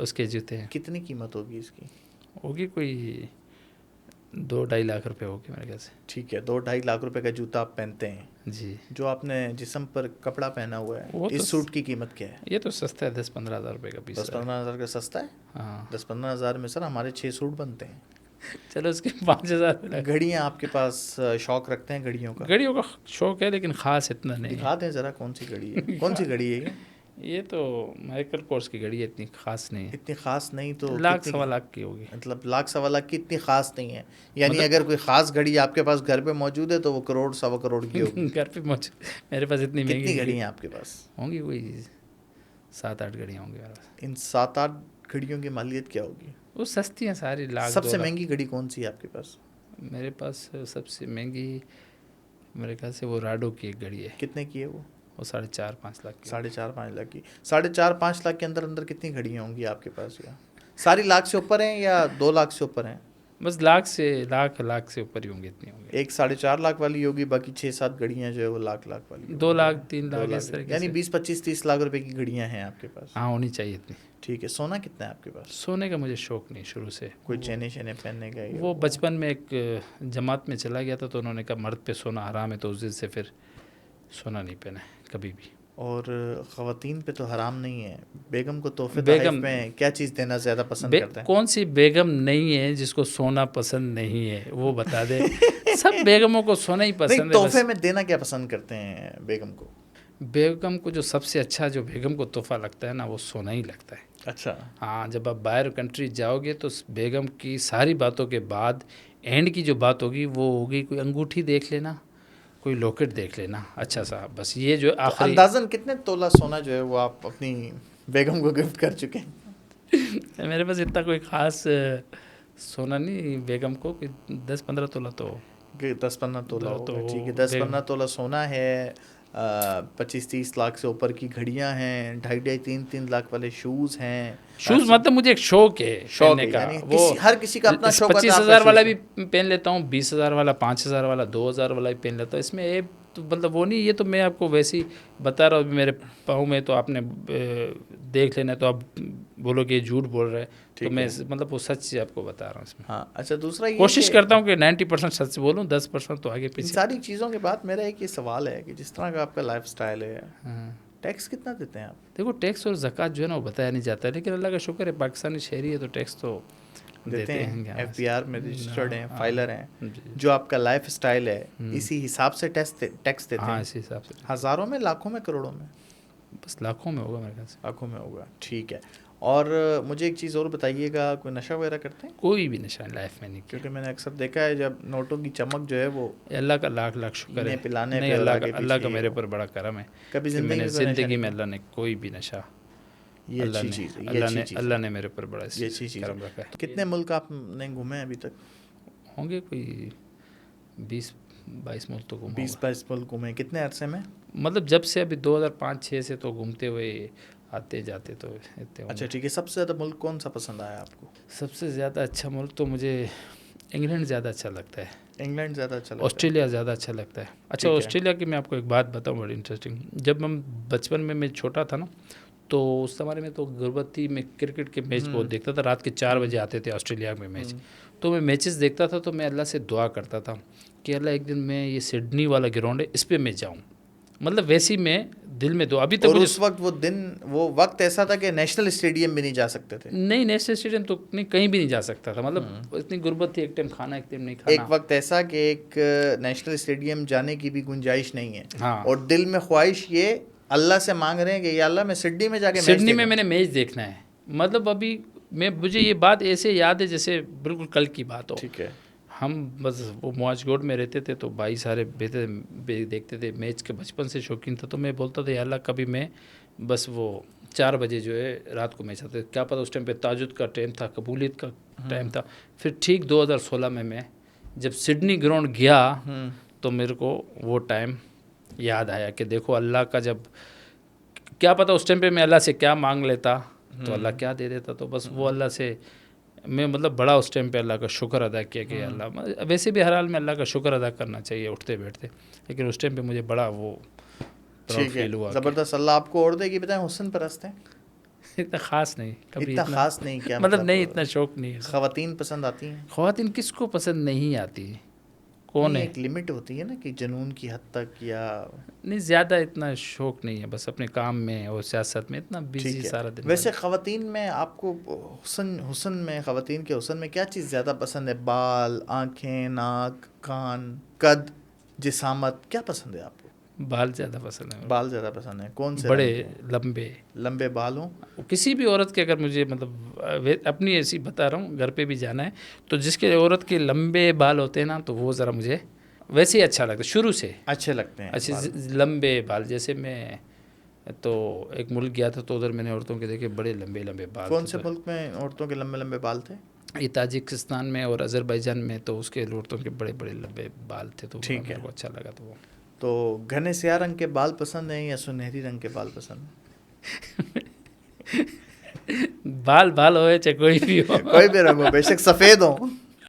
اس کے جوتے ہیں. کتنی قیمت ہوگی اس کی؟ ہوگی کوئی 2-2.5 لاکھ روپے ہوگی میرے خیال سے. ٹھیک ہے, 2-2.5 لاکھ روپے کا جوتا آپ پہنتے ہیں جی. جو آپ نے جسم پر کپڑا پہنا ہوا ہے, اس سوٹ کی قیمت کیا ہے؟ یہ تو سستا ہے, 10-15 ہزار روپے کا پیس. 10-15 ہزار کا سستا ہے؟ ہاں. 10-15 ہزار میں سر ہمارے 6 سوٹ بنتے ہیں. چلو اس کے 5,000. گھڑیاں آپ کے پاس شوق رکھتے ہیں گھڑیوں کا؟ گھڑیوں کا شوق ہے لیکن خاص اتنا نہیں. دکھا دیں ذرا کون سی گھڑی ہے, کون سی گھڑی ہے یہ تو مائیکل کورس کی گھڑی ہے, اتنی خاص نہیں ہے. اتنی خاص نہیں تو 1-1.25 لاکھ کی ہوگی. مطلب 1-1.25 لاکھ کی اتنی خاص نہیں ہے. یعنی اگر کوئی خاص گھڑی آپ کے پاس گھر پہ موجود ہے تو وہ 1-1.25 کروڑ کی ہوگی. گھر پہ موجود میرے پاس اتنی مہنگی کتنی گھڑی ہیں آپ کے پاس؟ ہوں گی کوئی 7-8 گھڑیاں ہوں گی میرے پاس. ان 7-8 گھڑیوں کی مالیت کیا ہوگی؟ وہ سستی ہیں ساری, لاکھ. سب سے مہنگی گھڑی کون سی ہے آپ کے پاس؟ میرے پاس سب سے مہنگی میرے خیال سے وہ راڈو کی ایک گھڑی ہے. کتنے کی ہے وہ؟ 4.5-5 لاکھ کی. 4.5-5 لاکھ کی. 4.5-5 لاکھ کے اندر کتنی گھڑیاں ہوں گی آپ کے پاس؟ یا ساری لاکھ سے اوپر ہیں یا 2 لاکھ سے اوپر ہیں؟ بس لاکھ سے اوپر ہی ہوں گی, اتنی ہوں گی. ایک 4.5 لاکھ والی ہوگی, باقی 6-7 گھڑیاں جو ہے وہ لاکھ والی. 2 لاکھ 3 لاکھ اس طرح. یعنی 20-25-30 لاکھ روپے کی گھڑیاں ہیں آپ کے پاس؟ ہاں ہونی چاہیے اتنی. ٹھیک ہے. سونا کتنا ہے آپ کے پاس؟ سونے کا مجھے شوق نہیں شروع سے. کوئی چینے پہننے کا؟ وہ بچپن میں ایک جماعت میں چلا گیا تھا تو انہوں نے کہا مرد پہ سونا حرام ہے, تو اس دن سے پھر سونا نہیں پہنا کبھی بھی. اور خواتین پہ تو حرام نہیں ہے. بیگم کو تحفے تحائف میں کیا چیز دینا زیادہ پسند کرتے ہیں؟ کون سی بیگم نہیں ہے جس کو سونا پسند نہیں ہے, وہ بتا دے. سب بیگموں کو سونا ہی پسند ہے. تحفے میں دینا کیا پسند کرتے ہیں بیگم کو؟ بیگم کو جو سب سے اچھا جو بیگم کو تحفہ لگتا ہے نا, وہ سونا ہی لگتا ہے. اچھا. ہاں, جب آپ باہر کنٹری جاؤ گے تو بیگم کی ساری باتوں کے بعد اینڈ کی جو بات ہوگی وہ ہوگی کوئی انگوٹھی دیکھ لینا, کوئی لاکٹ دیکھ لینا اچھا سا. بس یہ جو آخری اندازاً کتنے تولہ سونا جو ہے وہ آپ اپنی بیگم کو گفٹ کر چکے ہیں؟ میرے پاس اتنا کوئی خاص سونا نہیں, بیگم کو 10-15 تولہ تو 10-15 تولہ ہوگا. ٹھیک ہے. 10-15 تولہ سونا ہے, 25-30 لاکھ سے اوپر کی گھڑیاں ہیں, 2.5-3 لاکھ والے شوز ہیں. شوز مطلب مجھے ایک شوق ہے پہننے کا. وہ ہر کسی کا اپنا شوق ہے. 25,000 والا بھی پہن لیتا ہوں, 20,000 والا, 5,000 والا, 2,000 والا بھی پہن لیتا ہوں. اس میں تو مطلب وہ نہیں, یہ تو میں آپ کو ویسے ہی بتا رہا ہوں. میرے پاؤں میں تو آپ نے دیکھ لینا, تو آپ بولو کہ یہ جھوٹ بول رہا ہے, تو میں مطلب وہ سچ آپ کو بتا رہا ہوں. اس میں ہاں. اچھا, دوسرا یہ کوشش کرتا ہوں کہ 90% سچ بولوں, 10% تو آگے پیچھے. ساری چیزوں کے بعد میرا ایک یہ سوال ہے کہ جس طرح کا آپ کا لائف سٹائل ہے, ٹیکس کتنا دیتے ہیں آپ؟ دیکھو ٹیکس اور زکوٰۃ جو ہے نا وہ بتایا نہیں جاتا ہے, لیکن اللہ کا شکر ہے پاکستانی شہری ہے تو ٹیکس تو دیتے ہیں. FBR میں رجسٹرڈ ہیں, فائلر ہیں. جو آپ کا لائف سٹائل ہے اسی حساب سے ٹیکس دیتے ہیں؟ ہاں, اسی حساب سے. ہزاروں میں, لاکھوں میں, کروڑوں میں؟ بس لاکھوں میں ہوگا میرے خیال سے. لاکھوں میں ہوگا. ٹھیک ہے. اور مجھے ایک چیز اور بتائیے گا, کوئی نشہ وغیرہ کرتے ہیں؟ کوئی بھی نشہ لائف میں نہیں, کیونکہ میں نے اکثر دیکھا ہے جب نوٹوں کی چمک جو ہے وہ اللہ کا لاکھ لاکھ شکر ہے پلانے نہیں, اللہ کا میرے پر بڑا کرم ہے. کبھی زندگی میں اللہ نے کوئی بھی نشہ, اللہ نے میرے پر بڑا کرم رکھا ہے. کتنے ملک آپ نے گھومے ابھی تک؟ ہوں گے کوئی 20-22 ملک تو گھومے. 20-22 ملک گھومے. کتنے عرصے میں؟ مطلب جب سے ابھی 2005-6 سے تو گھومتے ہوئے آتے جاتے تو اتنے. اچھا ٹھیک ہے. سب سے زیادہ ملک کون سا پسند آیا آپ کو؟ سب سے زیادہ اچھا ملک تو مجھے انگلینڈ زیادہ اچھا لگتا ہے. انگلینڈ زیادہ اچھا لگتا ہے. آسٹریلیا زیادہ اچھا لگتا ہے. اچھا, آسٹریلیا کی میں آپ کو ایک بات بتاؤں بڑی انٹرسٹنگ. جب ہم بچپن میں چھوٹا تھا نا, تو اس زمانے میں تو غربت تھی, میں کرکٹ کے میچ بہت دیکھتا تھا. رات کے 4 بجے آتے تھے آسٹریلیا میں میچ, تو میں میچز دیکھتا تھا. تو میں اللہ سے دعا کرتا تھا کہ اللہ ایک دن میں یہ سڈنی والا گراؤنڈ ہے اس پہ میں جاؤں. مطلب ویسی میں دل میں دو. ابھی تک اس وقت وہ وقت ایسا تھا کہ نیشنل اسٹیڈیم بھی نہیں جا سکتے تھے. نہیں, نیشنل اسٹیڈیم تو کہیں بھی نہیں جا سکتا تھا. مطلب اتنی غربت تھی, ایک ٹائم کھانا ایک ٹائم نہیں کھانا. ایک وقت ایسا کہ ایک نیشنل اسٹیڈیم جانے کی بھی گنجائش نہیں ہے. ہاں. اور دل میں خواہش یہ اللہ سے مانگ رہے ہیں کہ یا اللہ میں سڈنی میں جا کے سڈنی میں میں نے میچ دیکھنا ہے. مطلب ابھی مجھے یہ بات ایسے یاد ہے جیسے بالکل کل کی بات ہو. ٹھیک ہے. ہم بس وہ مواج گوڈ میں رہتے تھے تو بھائی سارے دیکھتے تھے میچ کے, بچپن سے شوقین تھا. تو میں بولتا تھا یا اللہ کبھی میں بس وہ 4 بجے جو ہے رات کو میچ آتے, کیا پتہ اس ٹائم پہ تہجد کا ٹائم تھا, قبولیت کا ٹائم تھا. پھر ٹھیک 2016 میں جب سڈنی گراؤنڈ گیا تو میرے کو وہ ٹائم یاد آیا کہ دیکھو اللہ کا, جب کیا پتہ اس ٹائم پہ میں اللہ سے کیا مانگ لیتا تو اللہ کیا دے دیتا. تو بس وہ اللہ سے میں مطلب بڑا اس ٹائم پہ اللہ کا شکر ادا کیا کہ اللہ, ویسے بھی ہر حال میں اللہ کا شکر ادا کرنا چاہیے اٹھتے بیٹھتے, لیکن اس ٹائم پہ مجھے بڑا وہ فیل ہوا. زبردست. اللہ آپ کو اور دے کہ بتائیں حسن پرست ہیں؟ اتنا خاص نہیں, کبھی اتنا خاص نہیں. کیا مطلب نہیں, اتنا شوق نہیں ہے. خواتین پسند آتی ہیں؟ خواتین کس کو پسند نہیں آتی, کون ہے؟ ایک لمٹ ہوتی ہے نا کہ جنون کی حد تک, یا نہیں زیادہ اتنا شوق نہیں ہے, بس اپنے کام میں اور سیاست میں اتنا بزی سارا دن. ویسے خواتین میں آپ کو حسن میں, خواتین کے حسن میں کیا چیز زیادہ پسند ہے؟ بال, آنکھیں, ناک, کان, قد, جسامت, کیا پسند ہے آپ کو؟ بال زیادہ پسند ہے. بال زیادہ پسند ہے. کون سے؟ بڑے لمبے بال ہوں. کسی بھی عورت کے, اگر مجھے مطلب اپنی ایسی بتا رہا ہوں, گھر پہ بھی جانا ہے تو جس کے عورت کے لمبے بال ہوتے ہیں نا تو وہ ذرا مجھے ویسے ہی اچھا لگتا ہے, شروع سے اچھے لگتے ہیں. اچھے لمبے بال. جیسے میں تو ایک ملک گیا تھا تو ادھر میں نے عورتوں کے دیکھے بڑے لمبے بال. کون سے ملک میں عورتوں کے لمبے بال تھے؟ یہ تاجکستان میں اور آذربائیجان میں, تو اس کے عورتوں کے بڑے لمبے بال تھے تو میرے کو اچھا لگا. تو وہ تو گھنے سیاہ رنگ کے بال پسند ہیں یا سنہری رنگ کے بال پسند ہیں؟ بال ہوئے چاہے کوئی بھی ہو, کوئی بھی رنگ ہو, بے شک سفید ہو.